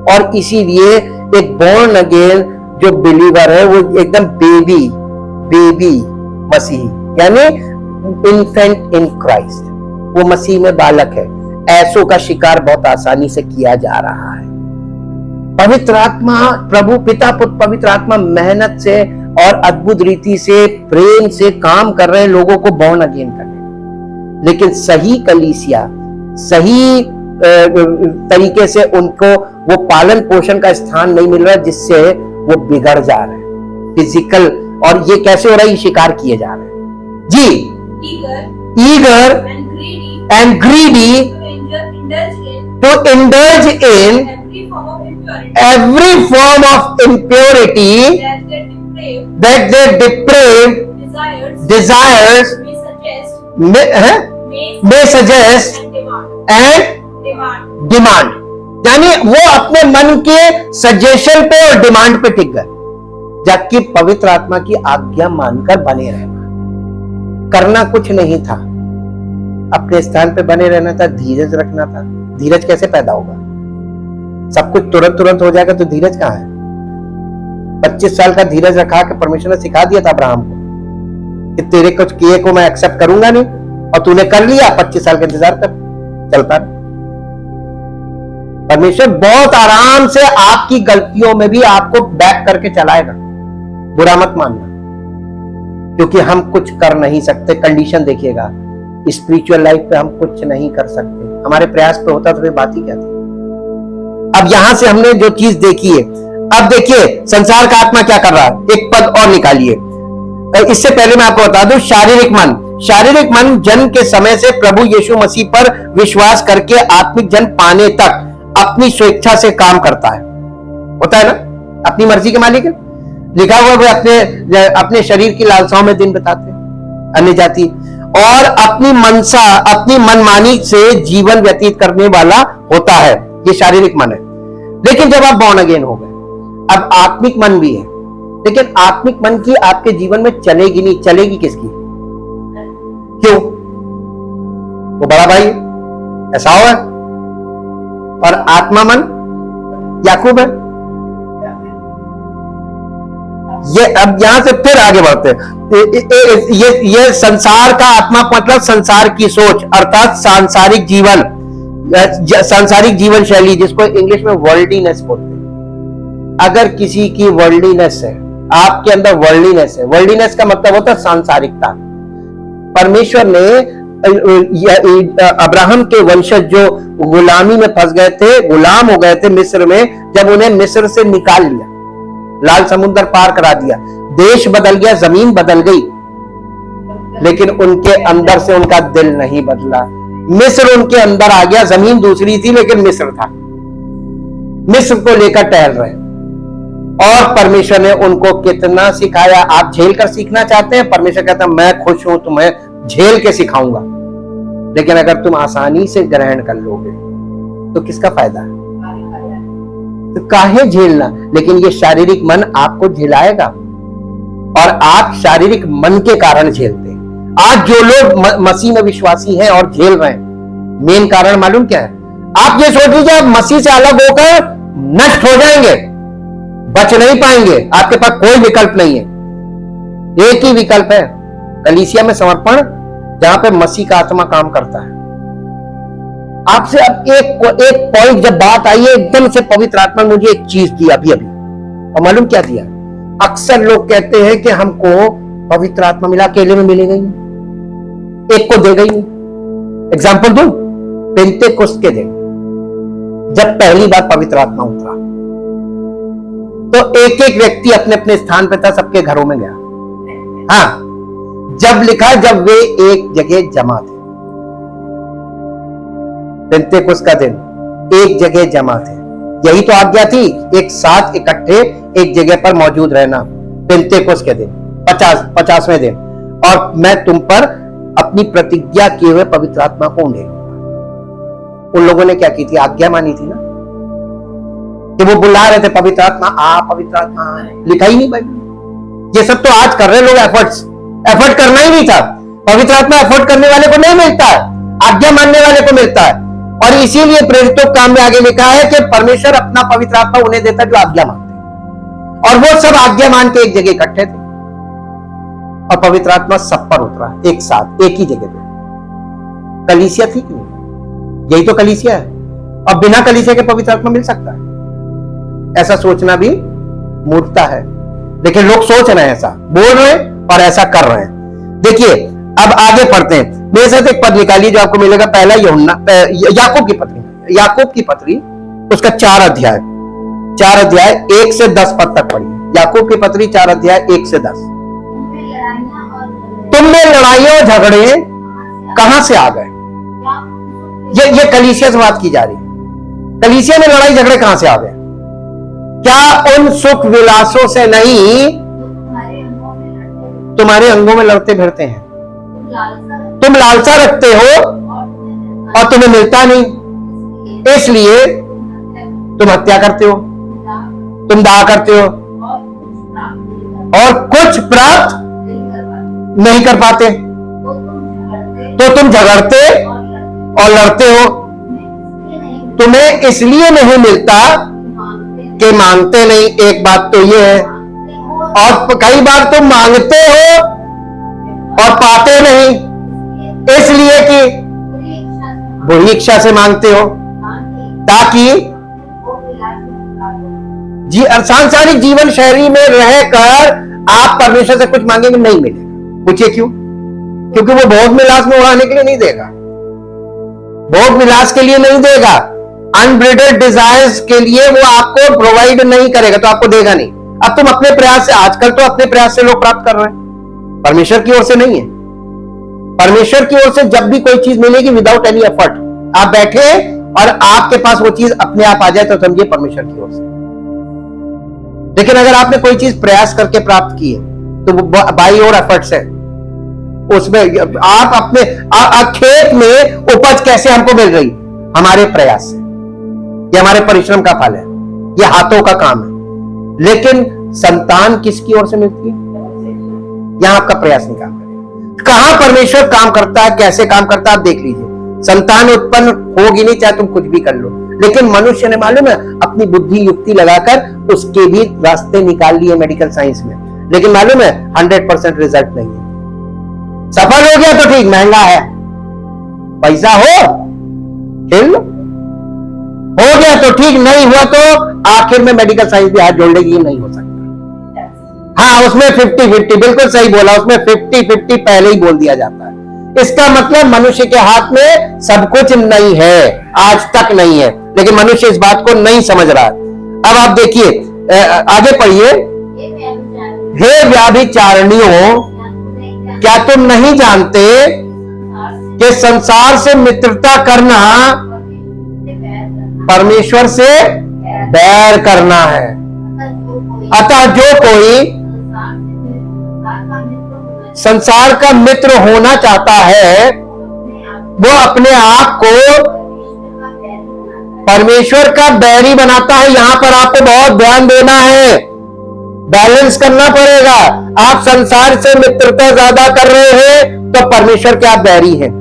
और इसीलिए एक बोर्न अगेन जो बिलीवर है वो एकदम बेबी मसीह यानी इन्फेंट इन क्राइस्ट, वो मसीह में बालक है, ऐसों का शिकार बहुत आसानी से किया जा रहा है। पवित्र आत्मा, प्रभु पिता पुत्र पवित्र आत्मा मेहनत से और अद्भुत रीति से प्रेम से काम कर रहे हैं लोगों को बोर्न अगेन करने, लेकिन सही कलीसिया सही तरीके से उनको वो पालन पोषण का स्थान नहीं मिल रहा, जिससे वो बिगड़ जा रहे हैं फिजिकल। और ये कैसे हो रहा है? शिकार किए जा रहे हैं जी, eager and greedy to indulge in every form of impurity that they depraved desires may suggest and demand, यानी वो अपने मन के सजेशन पे और डिमांड पे टिक गए, जबकि पवित्र आत्मा की आज्ञा मानकर बने रहना, करना कुछ नहीं था, अपने स्थान पे बने रहना था, धीरज रखना था। धीरज कैसे पैदा होगा? सब कुछ तुरंत हो जाएगा तो धीरज कहां है? 25 साल का धीरज रखा कि परमेश्वर ने सिखा दिया था अब्राहम को कि तेरे कुछ किए को मैं एक्सेप्ट करूंगा नहीं, और तूने कर लिया, 25 साल का इंतजार कर, चलता है। परमेश्वर बहुत आराम से आपकी गलतियों में भी आपको बैक करके चलाएगा, बुरा मत मानना, क्योंकि हम कुछ कर नहीं सकते। कंडीशन देखिएगा, स्पिरिचुअल लाइफ पे हम कुछ नहीं कर सकते, हमारे प्रयास पे होता तो फिर बात ही क्या थी। अब यहां से हमने जो चीज देखी है, अब देखिए संसार का आत्मा क्या कर रहा है, एक पद और निकालिए। इससे पहले मैं आपको बता दूं, शारीरिक मन जन्म के समय से प्रभु यीशु मसीह पर विश्वास करके आत्मिक जन्म पाने तक अपनी स्वेच्छा से काम करता है, होता है ना, अपनी मर्जी के मालिक है। लिखा हुआ वे अपने शरीर की लालसाओं में दिन बिताते हैं, अन्य जाति, और अपनी मनमानी से जीवन व्यतीत करने वाला होता है, ये शारीरिक मन है। लेकिन जब आप बॉर्न अगेन हो गए, अब आत्मिक मन भी है, लेकिन आत्मिक मन की आपके जीवन में चलेगी नहीं, चलेगी किसकी? क्यों? वो बड़ा भाई ऐसा हुआ, और आत्मा मन याकूब है। ये अब यहां से फिर आगे बढ़ते हैं। ये संसार का आत्मा मतलब संसार की सोच, अर्थात सांसारिक जीवन शैली, जिसको इंग्लिश में वर्ल्डीनेस बोलते हैं। अगर किसी की वर्ल्डीनेस है, आपके अंदर वर्ल्डीनेस है, वर्ल्डीनेस का मतलब होता है सांसारिकता। परमेश्वर ने अब्राहम के वंशज जो गुलामी में फंस गए थे, गुलाम हो गए थे मिस्र में, जब उन्हें मिस्र से निकाल लिया, लाल समुद्र पार करा दिया, देश बदल गया, जमीन बदल गई, लेकिन उनके अंदर से उनका दिल नहीं बदला। मिस्र उनके अंदर आ गया, जमीन दूसरी थी लेकिन मिस्र था, मिस्र को लेकर टहल रहे। और परमेश्वर ने उनको कितना सिखाया। आप झेल कर सीखना चाहते हैं? परमेश्वर कहता है मैं खुश हूं, तुम्हें झेल के सिखाऊंगा। लेकिन अगर तुम आसानी से ग्रहण कर लोगे तो किसका फायदा है? तो काहे झेलना? लेकिन ये शारीरिक मन आपको झेलाएगा, और आप शारीरिक मन के कारण झेलते हैं। आज जो लोग मसीह में विश्वासी हैं और झेल रहे हैं, मेन कारण मालूम क्या है? आप ये सोच लीजिए आप मसीह से अलग होकर नष्ट हो जाएंगे, बच नहीं पाएंगे, आपके पास कोई विकल्प नहीं है। एक ही विकल्प है, कलीसिया में समर्पण, जहां पे मसीह का आत्मा काम करता है। आपसे अब एक पॉइंट जब बात आई है, एकदम से पवित्र आत्मा ने मुझे एक चीज दी अभी, और मालूम क्या दिया? अक्सर लोग कहते हैं कि हमको पवित्र आत्मा मिला, अकेले में मिलेगा ही नहीं, एक को देगा ही नहीं। एग्जाम्पल दूं, पेंतेकोस्त के दिन जब पहली बार पवित्र आत्मा उतरा, तो एक एक व्यक्ति अपने अपने स्थान पे था, सबके घरों में गया। हाँ, जब लिखा जब वे एक जगह जमा थे, पेंतेकोस्त का दिन एक जगह जमा थे, यही तो आज्ञा थी, एक साथ इकट्ठे एक जगह पर मौजूद रहना पेंतेकोस्त के दिन, 50वें दिन, और मैं तुम पर अपनी प्रतिज्ञा किए हुए पवित्र आत्मा को उंडेलूंगा। उन लोगों ने क्या की थी? आज्ञा मानी थी ना, कि वो बुला रहे थे पवित्र आत्मा आ, पवित्र आत्मा आ, लिखा ही नहीं बाइबल। ये सब तो आज कर रहे लोग एफर्ट करना ही नहीं था। पवित्र आत्मा एफर्ट करने वाले को नहीं मिलता है, आज्ञा मानने वाले को मिलता है। और इसीलिए प्रेरितों के काम में आगे लिखा है कि परमेश्वर अपना पवित्र आत्मा उन्हें देता जो आज्ञा मानते हैं, और वो सब आज्ञा मान के एक जगह इकट्ठे थे, और पवित्र आत्मा सब पर उतरा एक साथ, एक ही जगह पे। कलीसिया थी कि नहीं? यही तो कलीसिया है। अब बिना कलीसिया के पवित्र आत्मा मिल सकता है? ऐसा सोचना भी मूर्खता है, लेकिन लोग सोच रहे हैं, ऐसा बोल रहे हैं और ऐसा कर रहे हैं। देखिए अब आगे पढ़ते हैं, मेरे साथ एक पद निकालिए जो आपको मिलेगा, पहला यूहन्ना, याकूब की पत्री उसका 4 अध्याय 1 से 10 पद तक पढ़िए। याकूब की पत्री 4 अध्याय 1 से 10। तुमने लड़ाइयों झगड़े कहां से आ गए? ये कलीसिया से बात की जा रही है। कलीसिया में लड़ाई झगड़े कहां से आ गए? क्या उन सुख विलासों से नहीं तुम्हारे अंगों में लड़ते भिड़ते हैं? तुम लालसा रखते हो और तुम्हें मिलता नहीं, इसलिए तुम हत्या करते हो, तुम दाह करते हो और कुछ प्राप्त नहीं कर पाते, तो तुम झगड़ते और लड़ते हो। तुम्हें इसलिए नहीं मिलता कि मांगते नहीं, एक बात तो ये है, और कई बार तुम मांगते हो और पाते नहीं, इसलिए कि बुरी इच्छा से मांगते हो, ताकि सांसारिक जीवन शैली में रहकर आप परमेश्वर से कुछ मांगेंगे, नहीं मिलेगा। पूछिए क्यों? क्योंकि वो भोग विलास में उड़ाने के लिए नहीं देगा, भोग विलास के लिए नहीं देगा, अनब्रिडेड डिजायर्स के लिए वो आपको प्रोवाइड नहीं करेगा, तो आपको देगा नहीं। अब तुम अपने प्रयास से, आजकल तो अपने प्रयास से लोग प्राप्त कर रहे हैं, परमेश्वर की ओर से नहीं है। परमेश्वर की ओर से जब भी कोई चीज मिलेगी विदाउट एनी एफर्ट, आप बैठे और आपके पास वो चीज अपने आप आ जाए, तो समझिए परमेश्वर की ओर से। लेकिन अगर आपने कोई चीज प्रयास करके प्राप्त की है, तो वो बाई और एफर्ट्स है, उसमें आप अपने खेत में उपज कैसे हमको मिल रही? हमारे प्रयास से, ये हमारे परिश्रम का फल है, ये हाथों का काम है। लेकिन संतान किसकी ओर से मिलती है? यहां आपका प्रयास नहीं काम करेगा। कहां परमेश्वर काम करता है, कैसे काम करता है, आप देख लीजिए। संतान उत्पन्न होगी नहीं चाहे तुम कुछ भी कर लो, लेकिन मनुष्य ने मालूम है अपनी बुद्धि युक्ति लगाकर उसके भी रास्ते निकाल लिए मेडिकल साइंस में, लेकिन मालूम है 100% रिजल्ट नहीं है। सफल हो गया तो ठीक, महंगा है, पैसा हो खेल लो, हो गया तो ठीक, नहीं हुआ तो आखिर में मेडिकल साइंस भी हाथ जोड़ लेगी, नहीं हो सकता। हाँ, उसमें 50-50, बिल्कुल सही बोला, उसमें 50-50 पहले ही बोल दिया जाता है। इसका मतलब मनुष्य के हाथ में सब कुछ नहीं है, आज तक नहीं है, लेकिन मनुष्य इस बात को नहीं समझ रहा। अब आप देखिए, आगे पढ़िए। हे व्याभिचारिणियों, क्या तुम नहीं जानते कि संसार से मित्रता करना परमेश्वर से बैर करना है? अतः जो कोई संसार का मित्र होना चाहता है, वो अपने आप को परमेश्वर का बैरी बनाता है। यहां पर आपको बहुत ध्यान देना है, बैलेंस करना पड़ेगा। आप संसार से मित्रता ज्यादा कर रहे हैं तो परमेश्वर के आप बैरी हैं।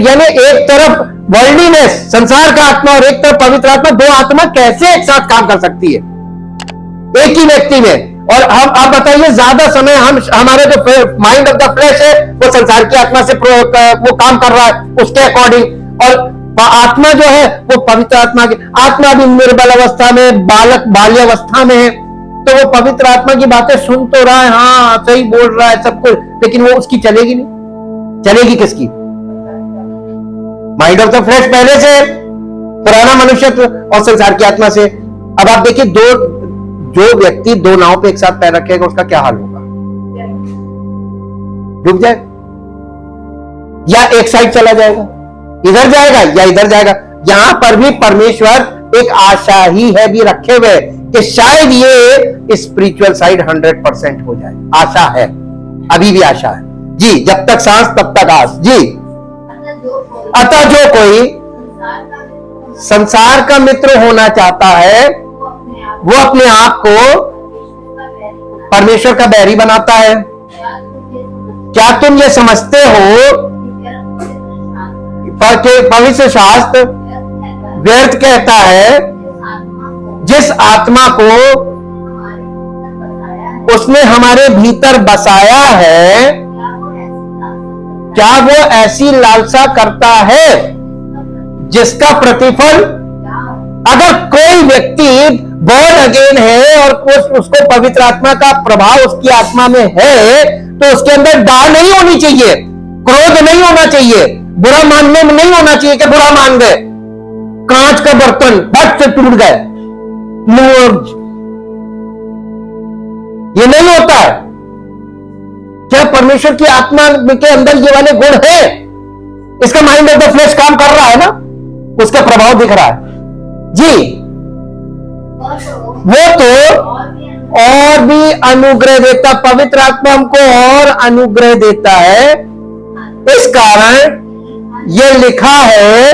यानी एक तरफ वर्ल्डलीनेस, संसार का आत्मा, और एक तरफ पवित्र आत्मा, दो आत्मा कैसे एक साथ काम कर सकती है एक ही व्यक्ति में? और हम, आप बताइए, ज्यादा समय हमारे जो माइंड ऑफ द फ्लैश है वो संसार की आत्मा से वो काम कर रहा है उसके अकॉर्डिंग, और आत्मा जो है वो पवित्र आत्मा की, आत्मा भी निर्बल अवस्था में, बाल्यावस्था में है, तो वो पवित्र आत्मा की बातें सुन तो रहा है, हाँ सही बोल रहा है सब कुछ, लेकिन वो उसकी चलेगी नहीं। चलेगी किसकी? माइंड ऑफ द फ्लैश पहले से, पुराना मनुष्य और संसार की आत्मा से। अब आप देखिए, जो व्यक्ति दो नाव पे एक साथ पैर रखेगा उसका क्या हाल होगा? डूब जाए, या एक साइड चला जाएगा, इधर जाएगा या इधर जाएगा। यहां पर भी परमेश्वर एक आशा ही है भी रखे हुए कि शायद ये स्पिरिचुअल साइड 100% हो जाए। आशा है, अभी भी आशा है जी। जब तक सांस तब तक आस जी। अतः जो कोई संसार का मित्र होना चाहता है वो अपने आप को परमेश्वर का बैरी बनाता है। क्या तुम ये समझते हो पवित्र शास्त्र व्यर्थ कहता है जिस आत्मा को उसने हमारे भीतर बसाया है, क्या वो ऐसी लालसा करता है जिसका प्रतिफल, अगर कोई व्यक्ति बॉर्न अगेन है और उसको पवित्र आत्मा का प्रभाव उसकी आत्मा में है तो उसके अंदर डाल नहीं होनी चाहिए, क्रोध नहीं होना चाहिए, बुरा मानने में नहीं होना चाहिए कि बुरा मान गए, कांच का बर्तन फट से टूट गए, ये नहीं होता है। क्या परमेश्वर की आत्मा के अंदर ये वाले गुण है? इसका माइंड ऑफ द फ्लैश काम कर रहा है ना, उसका प्रभाव दिख रहा है जी। वो तो और भी अनुग्रह देता, पवित्र आत्मा हमको और अनुग्रह देता है। इस कारण ये लिखा है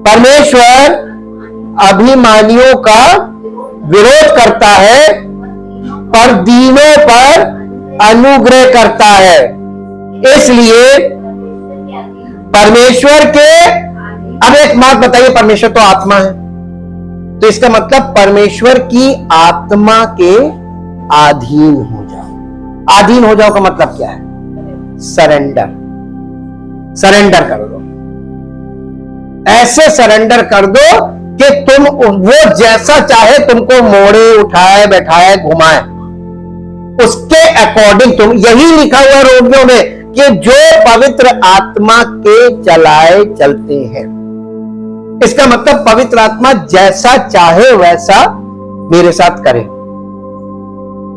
परमेश्वर अभिमानियों का विरोध करता है पर दीनों पर अनुग्रह करता है। इसलिए परमेश्वर के, अब एक बात बताइए, परमेश्वर तो आत्मा है, तो इसका मतलब परमेश्वर की आत्मा के अधीन हो जाओ। अधीन हो जाओ का मतलब क्या है? सरेंडर, सरेंडर कर दो। ऐसे सरेंडर कर दो कि तुम वो जैसा चाहे तुमको मोड़े, उठाए, बैठाए, घुमाए, उसके अकॉर्डिंग तुम, यही लिखा हुआ रोगियों में कि जो पवित्र आत्मा के चलाए चलते हैं। इसका मतलब पवित्र आत्मा जैसा चाहे वैसा मेरे साथ करे।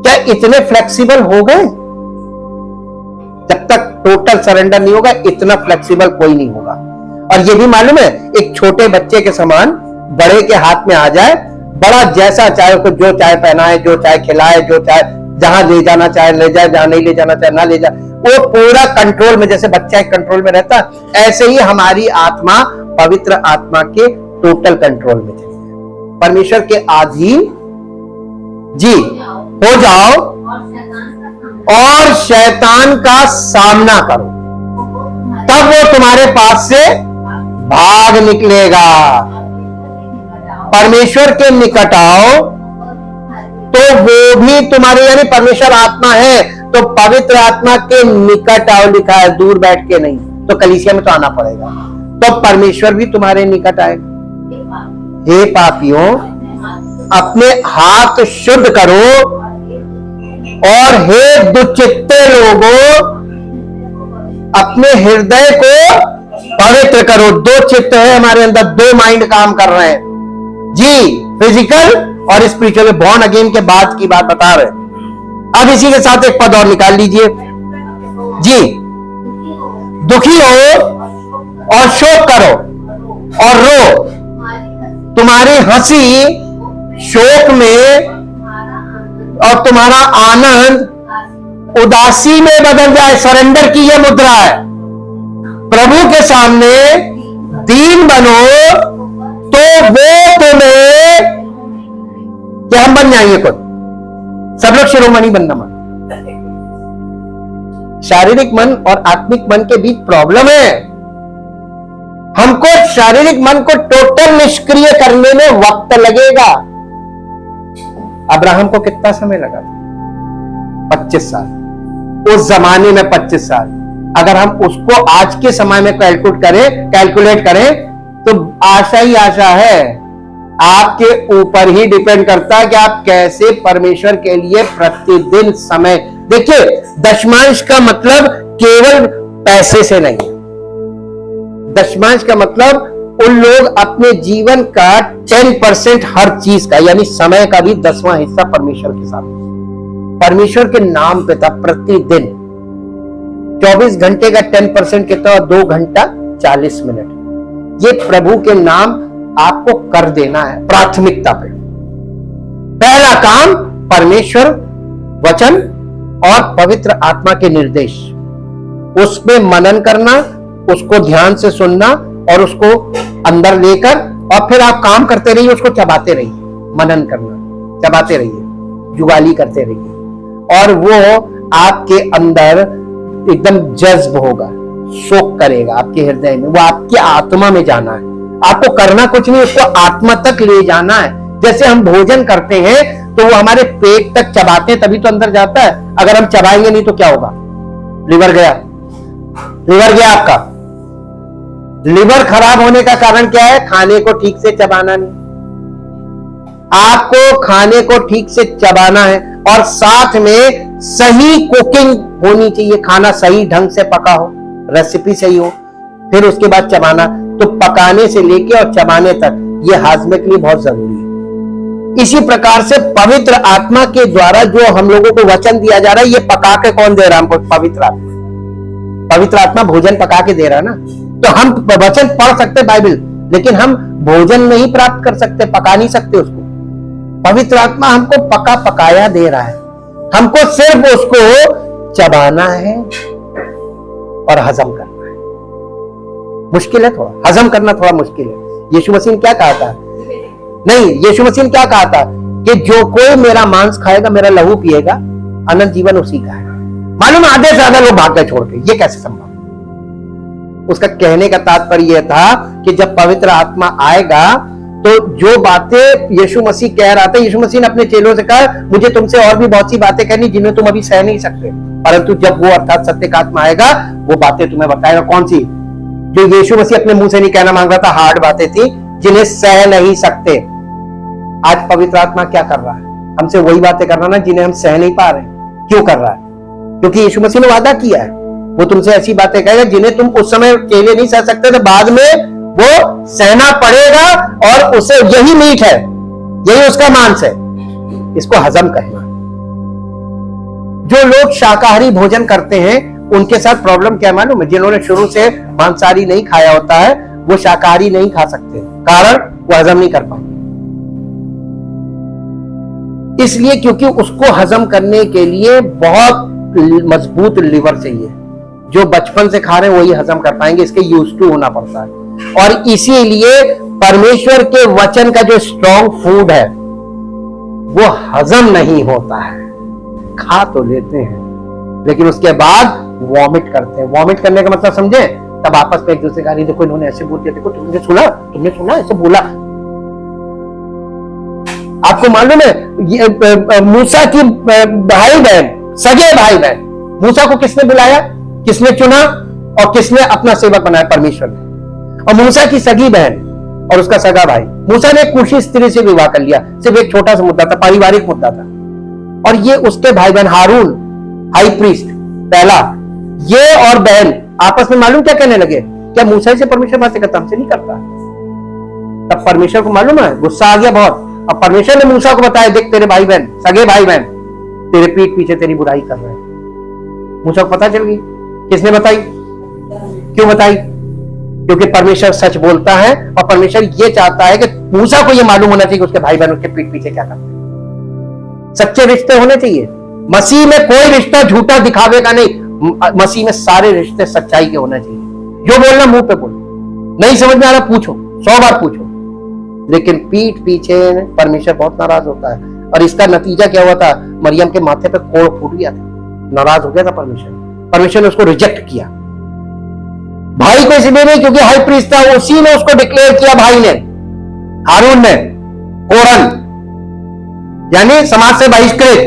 क्या इतने फ्लेक्सिबल हो गए? जब तक टोटल सरेंडर नहीं होगा इतना फ्लेक्सिबल कोई नहीं होगा। और ये भी मालूम है, एक छोटे बच्चे के समान बड़े के हाथ में आ जाए, बड़ा जैसा चाहे उसको जो चाहे पहनाए, जो चाहे खिलाए, जो चाहे जहां ले जाना चाहे ले जाए, जहां नहीं ले जाना चाहे ना ले जाए, वो पूरा कंट्रोल में, जैसे बच्चा एक कंट्रोल में रहता है, ऐसे ही हमारी आत्मा पवित्र आत्मा के टोटल कंट्रोल में चली जाए। परमेश्वर के अधीन जी हो जाओ और शैतान का सामना करो, तब वो तुम्हारे पास से भाग निकलेगा। परमेश्वर के निकट आओ तो वो भी तुम्हारे, यानी परमेश्वर आत्मा है तो पवित्र आत्मा के निकट आओ लिखा है, दूर बैठ के नहीं। तो कलीसिया में तो आना पड़ेगा, तो परमेश्वर भी तुम्हारे निकट आएगा। हे पापियों, अपने हाथ शुद्ध करो और हे दुचित्ते लोगों, अपने हृदय को पवित्र करो। दो चित्त है हमारे अंदर, दो माइंड काम कर रहे हैं जी, फिजिकल और स्पिरिचुअल। बॉर्न अगेन के बाद की बात बता रहे। अब इसी के साथ एक पद और निकाल लीजिए जी। दुखी हो और शोक करो और रो, तुम्हारी हंसी शोक में और तुम्हारा आनंद उदासी में बदल जाए। सरेंडर की यह मुद्रा है। प्रभु के सामने दीन बनो तो वो तुम्हें, क्या हम बन जाएंगे खुद? सब लोग शिरोमणि बनना मन। शारीरिक मन और आत्मिक मन के बीच प्रॉब्लम है। हमको शारीरिक मन को टोटल निष्क्रिय करने में वक्त लगेगा। अब्राहम को कितना समय लगा था? 25 साल। उस जमाने में 25 साल। अगर हम उसको आज के समय में कैलकुलेट करें तो आशा ही आशा है। आपके ऊपर ही डिपेंड करता है कि आप कैसे परमेश्वर के लिए प्रतिदिन समय। देखिए, दशमांश का मतलब केवल पैसे से नहीं। दशमांश का मतलब उन लोग अपने जीवन का 10% हर चीज का, यानी समय का भी 10वां हिस्सा परमेश्वर के साथ, परमेश्वर के नाम पे था। प्रतिदिन 24 घंटे का 10% कितना? 2 घंटा 40 मिनट। ये प्रभु के नाम आपको कर देना है प्राथमिकता पे। पहला काम परमेश्वर वचन और पवित्र आत्मा के निर्देश, उसमें मनन करना, उसको ध्यान से सुनना और उसको अंदर लेकर, और फिर आप काम करते रहिए, उसको चबाते रहिए, मनन करना, चबाते रहिए, जुगाली करते रहिए, और वो आपके अंदर एकदम जज्ब होगा, शोक करेगा आपके हृदय में, वो आपकी आत्मा में जाना है। आपको करना कुछ नहीं, उसको आत्मा तक ले जाना है। जैसे हम भोजन करते हैं तो वो हमारे पेट तक चबाते हैं तभी तो अंदर जाता है। अगर हम चबाएंगे नहीं तो क्या होगा? लिवर गया, लिवर गया आपका। लिवर खराब होने का कारण क्या है? खाने को ठीक से चबाना नहीं। आपको खाने को ठीक से चबाना है और साथ में सही कुकिंग होनी चाहिए, खाना सही ढंग से पका हो, रेसिपी सही हो, फिर उसके बाद चबाना। तो पकाने से लेके और चबाने तक ये हाजमे के लिए बहुत जरूरी है। इसी प्रकार से पवित्र आत्मा के द्वारा जो हम लोगों को वचन दिया जा रहा है, ये पका के कौन दे रहा है हमको? पवित्र आत्मा। पवित्र आत्मा भोजन पका के दे रहा है ना। तो हम वचन पढ़ सकते बाइबल, लेकिन हम भोजन नहीं प्राप्त कर सकते, पका नहीं सकते उसको। पवित्र आत्मा हमको पका पकाया दे रहा है, हमको सिर्फ उसको चबाना है और हजम करना है। मुश्किल है थोड़ा, हजम करना थोड़ा मुश्किल है। यीशु मसीह ने क्या कहा था? नहीं, यीशु मसीह ने क्या कहा था कि जो कोई मेरा मांस खाएगा, मेरा लहू पिएगा, अनंत जीवन उसी का है। मालूम आधे से ज्यादा लोग भाग गए छोड़ के, ये कैसे संभव? उसका कहने का तात्पर्य यह था कि जब पवित्र आत्मा आएगा तो जो बातें यीशु मसीह कह रहा था, यीशु मसीह ने अपने चेलों से कहा, मुझे तुमसे और भी बहुत सी बातें कहनी जिन्हें तुम अभी सह नहीं सकते, परंतु जब वो अर्थात सत्य का आत्मा आएगा, वो बातें तुम्हें बताएगा। कौन सी? जो यीशु मसीह अपने मुंह से नहीं कहना मांग रहा था, हार्ड बातें थी जिन्हें सह नहीं सकते। आज पवित्र आत्मा क्या कर रहा है? हमसे वही बातें कर रहा है ना जिन्हें हम सह नहीं पा रहे। क्यों कर रहा है? क्योंकि यीशु मसीह ने वादा किया है, वो तुमसे ऐसी बातें कहेगा जिन्हें तुम उस समय अकेले नहीं सह सकते थे, बाद में वो सहना पड़ेगा, और उसे यही मीट है, यही उसका मांस है, इसको हजम करना। जो लोग शाकाहारी भोजन करते हैं उनके साथ प्रॉब्लम क्या मालूम है? जिन्होंने शुरू से मांसाहारी नहीं खाया होता है, वो शाकाहारी नहीं खा सकते, कारण वो हजम नहीं कर पाएंगे। इसलिए क्योंकि उसको हजम करने के लिए बहुत मजबूत लिवर चाहिए। जो बचपन से खा रहे हैं वही हजम कर पाएंगे, इसके यूज टू होना पड़ता है। और इसीलिए परमेश्वर के वचन का जो स्ट्रॉन्ग फूड है वो हजम नहीं होता है। खा तो लेते हैं लेकिन उसके बाद वॉमिट करते हैं। वॉमिट करने का मतलब समझे? तब आपस में एक दूसरे का, नहीं देखो इन्होंने ऐसे बोल दिया, देखो तुमने सुना ऐसे बोला। आपको मालूम है मूसा की भाई बहन, सगे भाई बहन, मूसा को किसने बुलाया, किसने चुना और किसने अपना सेवक बनाया? परमेश्वर ने। और मूसा की सगी बहन और उसका सगा भाई, मूसा ने कुशी स्त्री से विवाह कर लिया, सिर्फ एक छोटा सा मुद्दा था, पारिवारिक मुद्दा था। और ये उसके भाई बहन हारून, हाई प्रीस्ट पहला, ये और बहन आपस में मालूम क्या कहने लगे? क्या मूसा से परमेश्वर बातें करता, हमसे नहीं करता। तब परमेश्वर को मालूम है, गुस्सा आ गया बहुत। अब परमेश्वर ने मूसा को बताया, देख तेरे भाई बहन, सगे भाई बहन तेरे पीठ पीछे तेरी बुराई कर रहे हैं। मूसा को पता चल गई। किसने बताई? क्यों बताई? क्योंकि परमेश्वर सच बोलता है और परमेश्वर ये चाहता है कि मूसा को ये मालूम होना चाहिए कि उसके भाई बहन उसके पीठ पीछे क्या करते हैं। सच्चे रिश्ते होने चाहिए। मसीह में कोई रिश्ता झूठा दिखावे का नहीं, मसीह में सारे रिश्ते सच्चाई के होने चाहिए। जो बोलना मुंह पे बोलो, नहीं समझ में आ रहा पूछो, 100 बार पूछो, लेकिन पीठ पीछे परमेश्वर बहुत नाराज होता है। और इसका नतीजा क्या हुआ था? मरियम के माथे पे कोड़ फूट गया था, नाराज हो गया था परमेश्वर ने उसको रिजेक्ट किया। भाई को इसलिए नहीं क्योंकि हाई प्रीस्ट था, उसी ने उसको डिक्लेयर किया, भाई ने, हारून ने, कोरन यानी समाज से बहिष्कृत,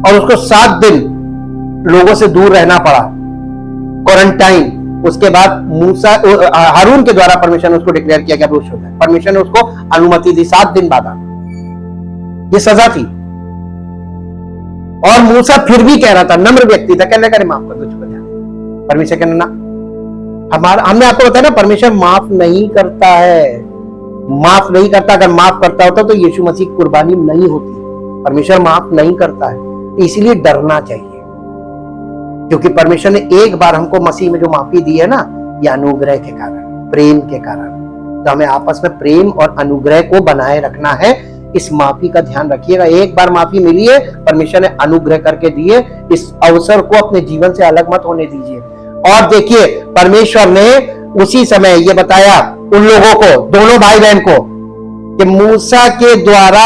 और उसको 7 दिन लोगों से दूर रहना पड़ा, क्वारंटाइन। उसके बाद मूसा, हारून के द्वारा परमेश्वर ने उसको डिक्लेयर किया कि अब वो शुद्ध है। परमेश्वर ने उसको अनुमति दी 7 दिन बाद आना। ये सजा थी। और मूसा फिर भी कह रहा था, नम्र व्यक्ति था, कहने करे माफ कर दो, चुप जा। परमेश्वर कहना ना, हमने आपको बताया ना, परमेश्वर माफ नहीं करता है, माफ नहीं करता। अगर माफ करता होता तो यीशु मसीह की कुर्बानी नहीं होती। परमेश्वर माफ नहीं करता है, इसलिए डरना चाहिए, क्योंकि परमेश्वर ने एक बार हमको मसीह में जो माफी दी है ना, ये अनुग्रह के कारण, प्रेम के कारण, तो हमें आपस में प्रेम और अनुग्रह को बनाए रखना है। इस माफी का ध्यान रखिएगा। एक बार माफी मिली है, परमेश्वर ने अनुग्रह करके दिए, इस अवसर को अपने जीवन से अलग मत होने दीजिए। और देखिए, परमेश्वर ने उसी समय ये बताया उन लोगों को, दोनों भाई बहन को, कि मूसा के द्वारा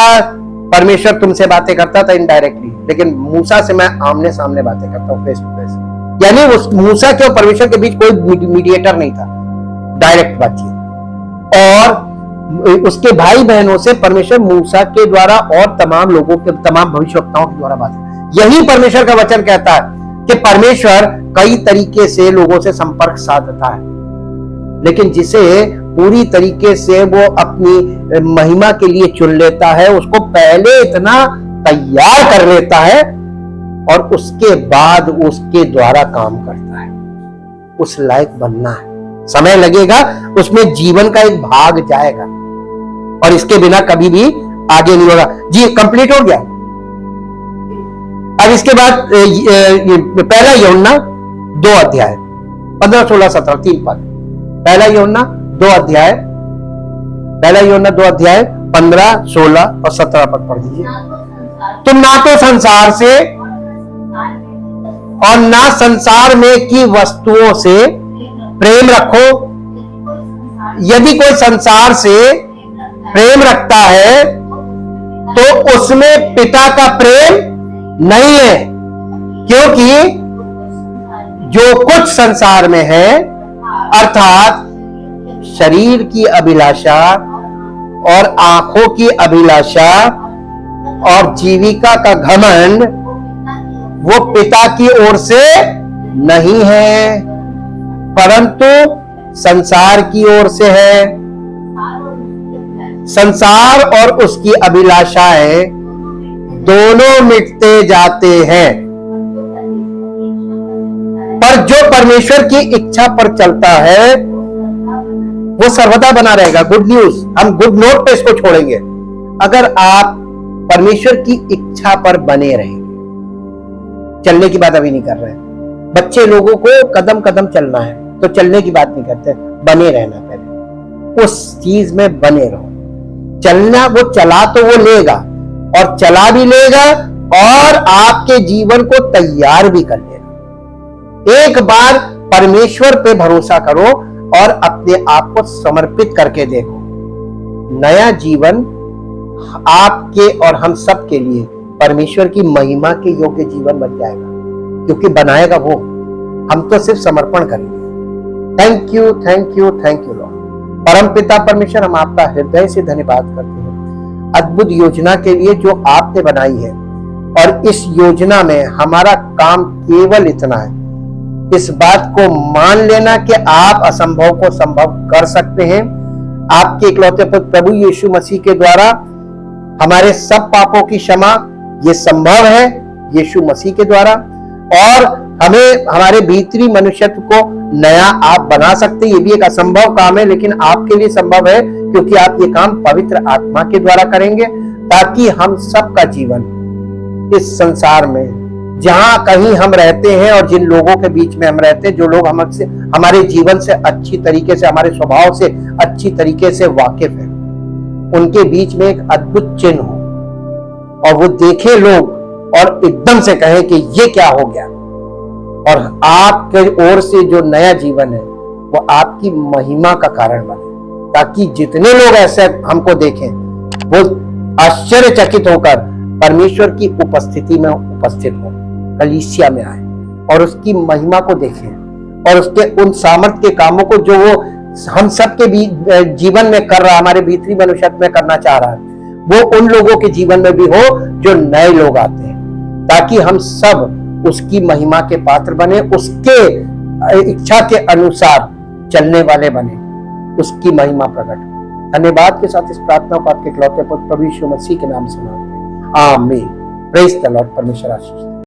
परमेश्वर तुमसे बातें करता था इनडायरेक्टली, लेकिन मूसा से मैं आमने सामने बातें करता हूं, फेस टू फेस। यानी उस मूसा के और परमेश्वर के बीच कोई मीडिएटर नहीं था, डायरेक्ट बातचीत। और उसके भाई बहनों से परमेश्वर मूसा के द्वारा और तमाम लोगों के, तमाम भविष्यवक्ताओं के द्वारा बात। यही परमेश्वर का वचन कहता है कि परमेश्वर कई तरीके से लोगों से संपर्क साधता है, लेकिन जिसे पूरी तरीके से वो अपनी महिमा के लिए चुन लेता है, उसको पहले इतना तैयार कर लेता है और उसके बाद उसके द्वारा काम करता है। उस लायक बनना है, समय लगेगा, उसमें जीवन का एक भाग जाएगा और इसके बिना कभी भी आगे नहीं होगा। जी कंप्लीट हो गया। अब इसके बाद पहला यूहन्ना 2 अध्याय 15, 16, 17 3 पद। पहला यूहन्ना 2 अध्याय 15, 16 और 17 पद पढ़ दीजिए। तुम ना तो संसार से और ना संसार में की वस्तुओं से प्रेम रखो। यदि कोई संसार से प्रेम रखता है तो उसमें पिता का प्रेम नहीं है, क्योंकि जो कुछ संसार में है, अर्थात शरीर की अभिलाषा और आंखों की अभिलाषा और जीविका का घमंड, वो पिता की ओर से नहीं है, परंतु संसार की ओर से है। संसार और उसकी अभिलाषाएं दोनों मिटते जाते हैं, पर जो परमेश्वर की इच्छा पर चलता है वो सर्वदा बना रहेगा। गुड न्यूज, हम गुड नोट पे इसको छोड़ेंगे। अगर आप परमेश्वर की इच्छा पर बने रहेंगे, चलने की बात अभी नहीं कर रहे हैं। बच्चे लोगों को कदम कदम चलना है तो चलने की बात नहीं करते, बने रहना, पहले उस चीज में बने रहो। चलना, वो चला तो वो लेगा और चला भी लेगा और आपके जीवन को तैयार भी कर लेगा। एक बार परमेश्वर पे भरोसा करो और अपने आप को समर्पित करके देखो, नया जीवन आपके और हम सब के लिए परमेश्वर की महिमा के योग्य जीवन बन जाएगा, क्योंकि बनाएगा वो, हम तो सिर्फ समर्पण करेंगे। Thank you, thank you, thank you Lord. परम पिता परमेश्वर, हम आपका हृदय से धन्यवाद करते हैं अद्भुत योजना के लिए जो आपने बनाई है, और इस योजना में हमारा काम केवल इतना है, इस बात को मान लेना कि आप असंभव को संभव कर सकते हैं। आपके इकलौते पुत्र प्रभु यीशु मसीह के द्वारा हमारे सब पापों की क्षमा ये संभव है यीशु मसीह के द्वारा, और हमें हमारे भीतरी मनुष्यत्व को नया आप बना सकते हैं। ये भी एक असंभव काम है, लेकिन आपके लिए संभव है, क्योंकि आप ये काम पवित्र आत्मा के द्वारा करेंगे, ताकि हम सबका जीवन इस संसार में जहां कहीं हम रहते हैं और जिन लोगों के बीच में हम रहते हैं, जो लोग हमसे, हमारे जीवन से अच्छी तरीके से, हमारे स्वभाव से अच्छी तरीके से वाकिफ है, उनके बीच में एक अद्भुत चिन्ह हो और वो देखे लोग और एकदम से कहे कि ये क्या हो गया, और आपके ओर से जो नया जीवन है वो आपकी महिमा का कारण बने, ताकि जितने लोग ऐसे हमको देखें वो आश्चर्यचकित होकर परमेश्वर की उपस्थिति में उपस्थित हो, कलीसिया में आए और उसकी महिमा को देखें, और उसके उन सामर्थ्य के कामों को जो वो हम सब के जीवन में कर रहा, हमारे भीतरी मनुष्यत्व में करना चाह रहा है, वो उन लोगों के जीवन में भी हो जो नए लोग आते हैं, ताकि हम सब उसकी महिमा के पात्र बने, उसके इच्छा के अनुसार चलने वाले बने, उसकी महिमा प्रकट। धन्यवाद के साथ इस प्रार्थना को आपके इकलौते पुत्र प्रभु यीशु मसीह के नाम से मांगते हैं, आमीन। Praise the Lord. परमेश्वर आशीष।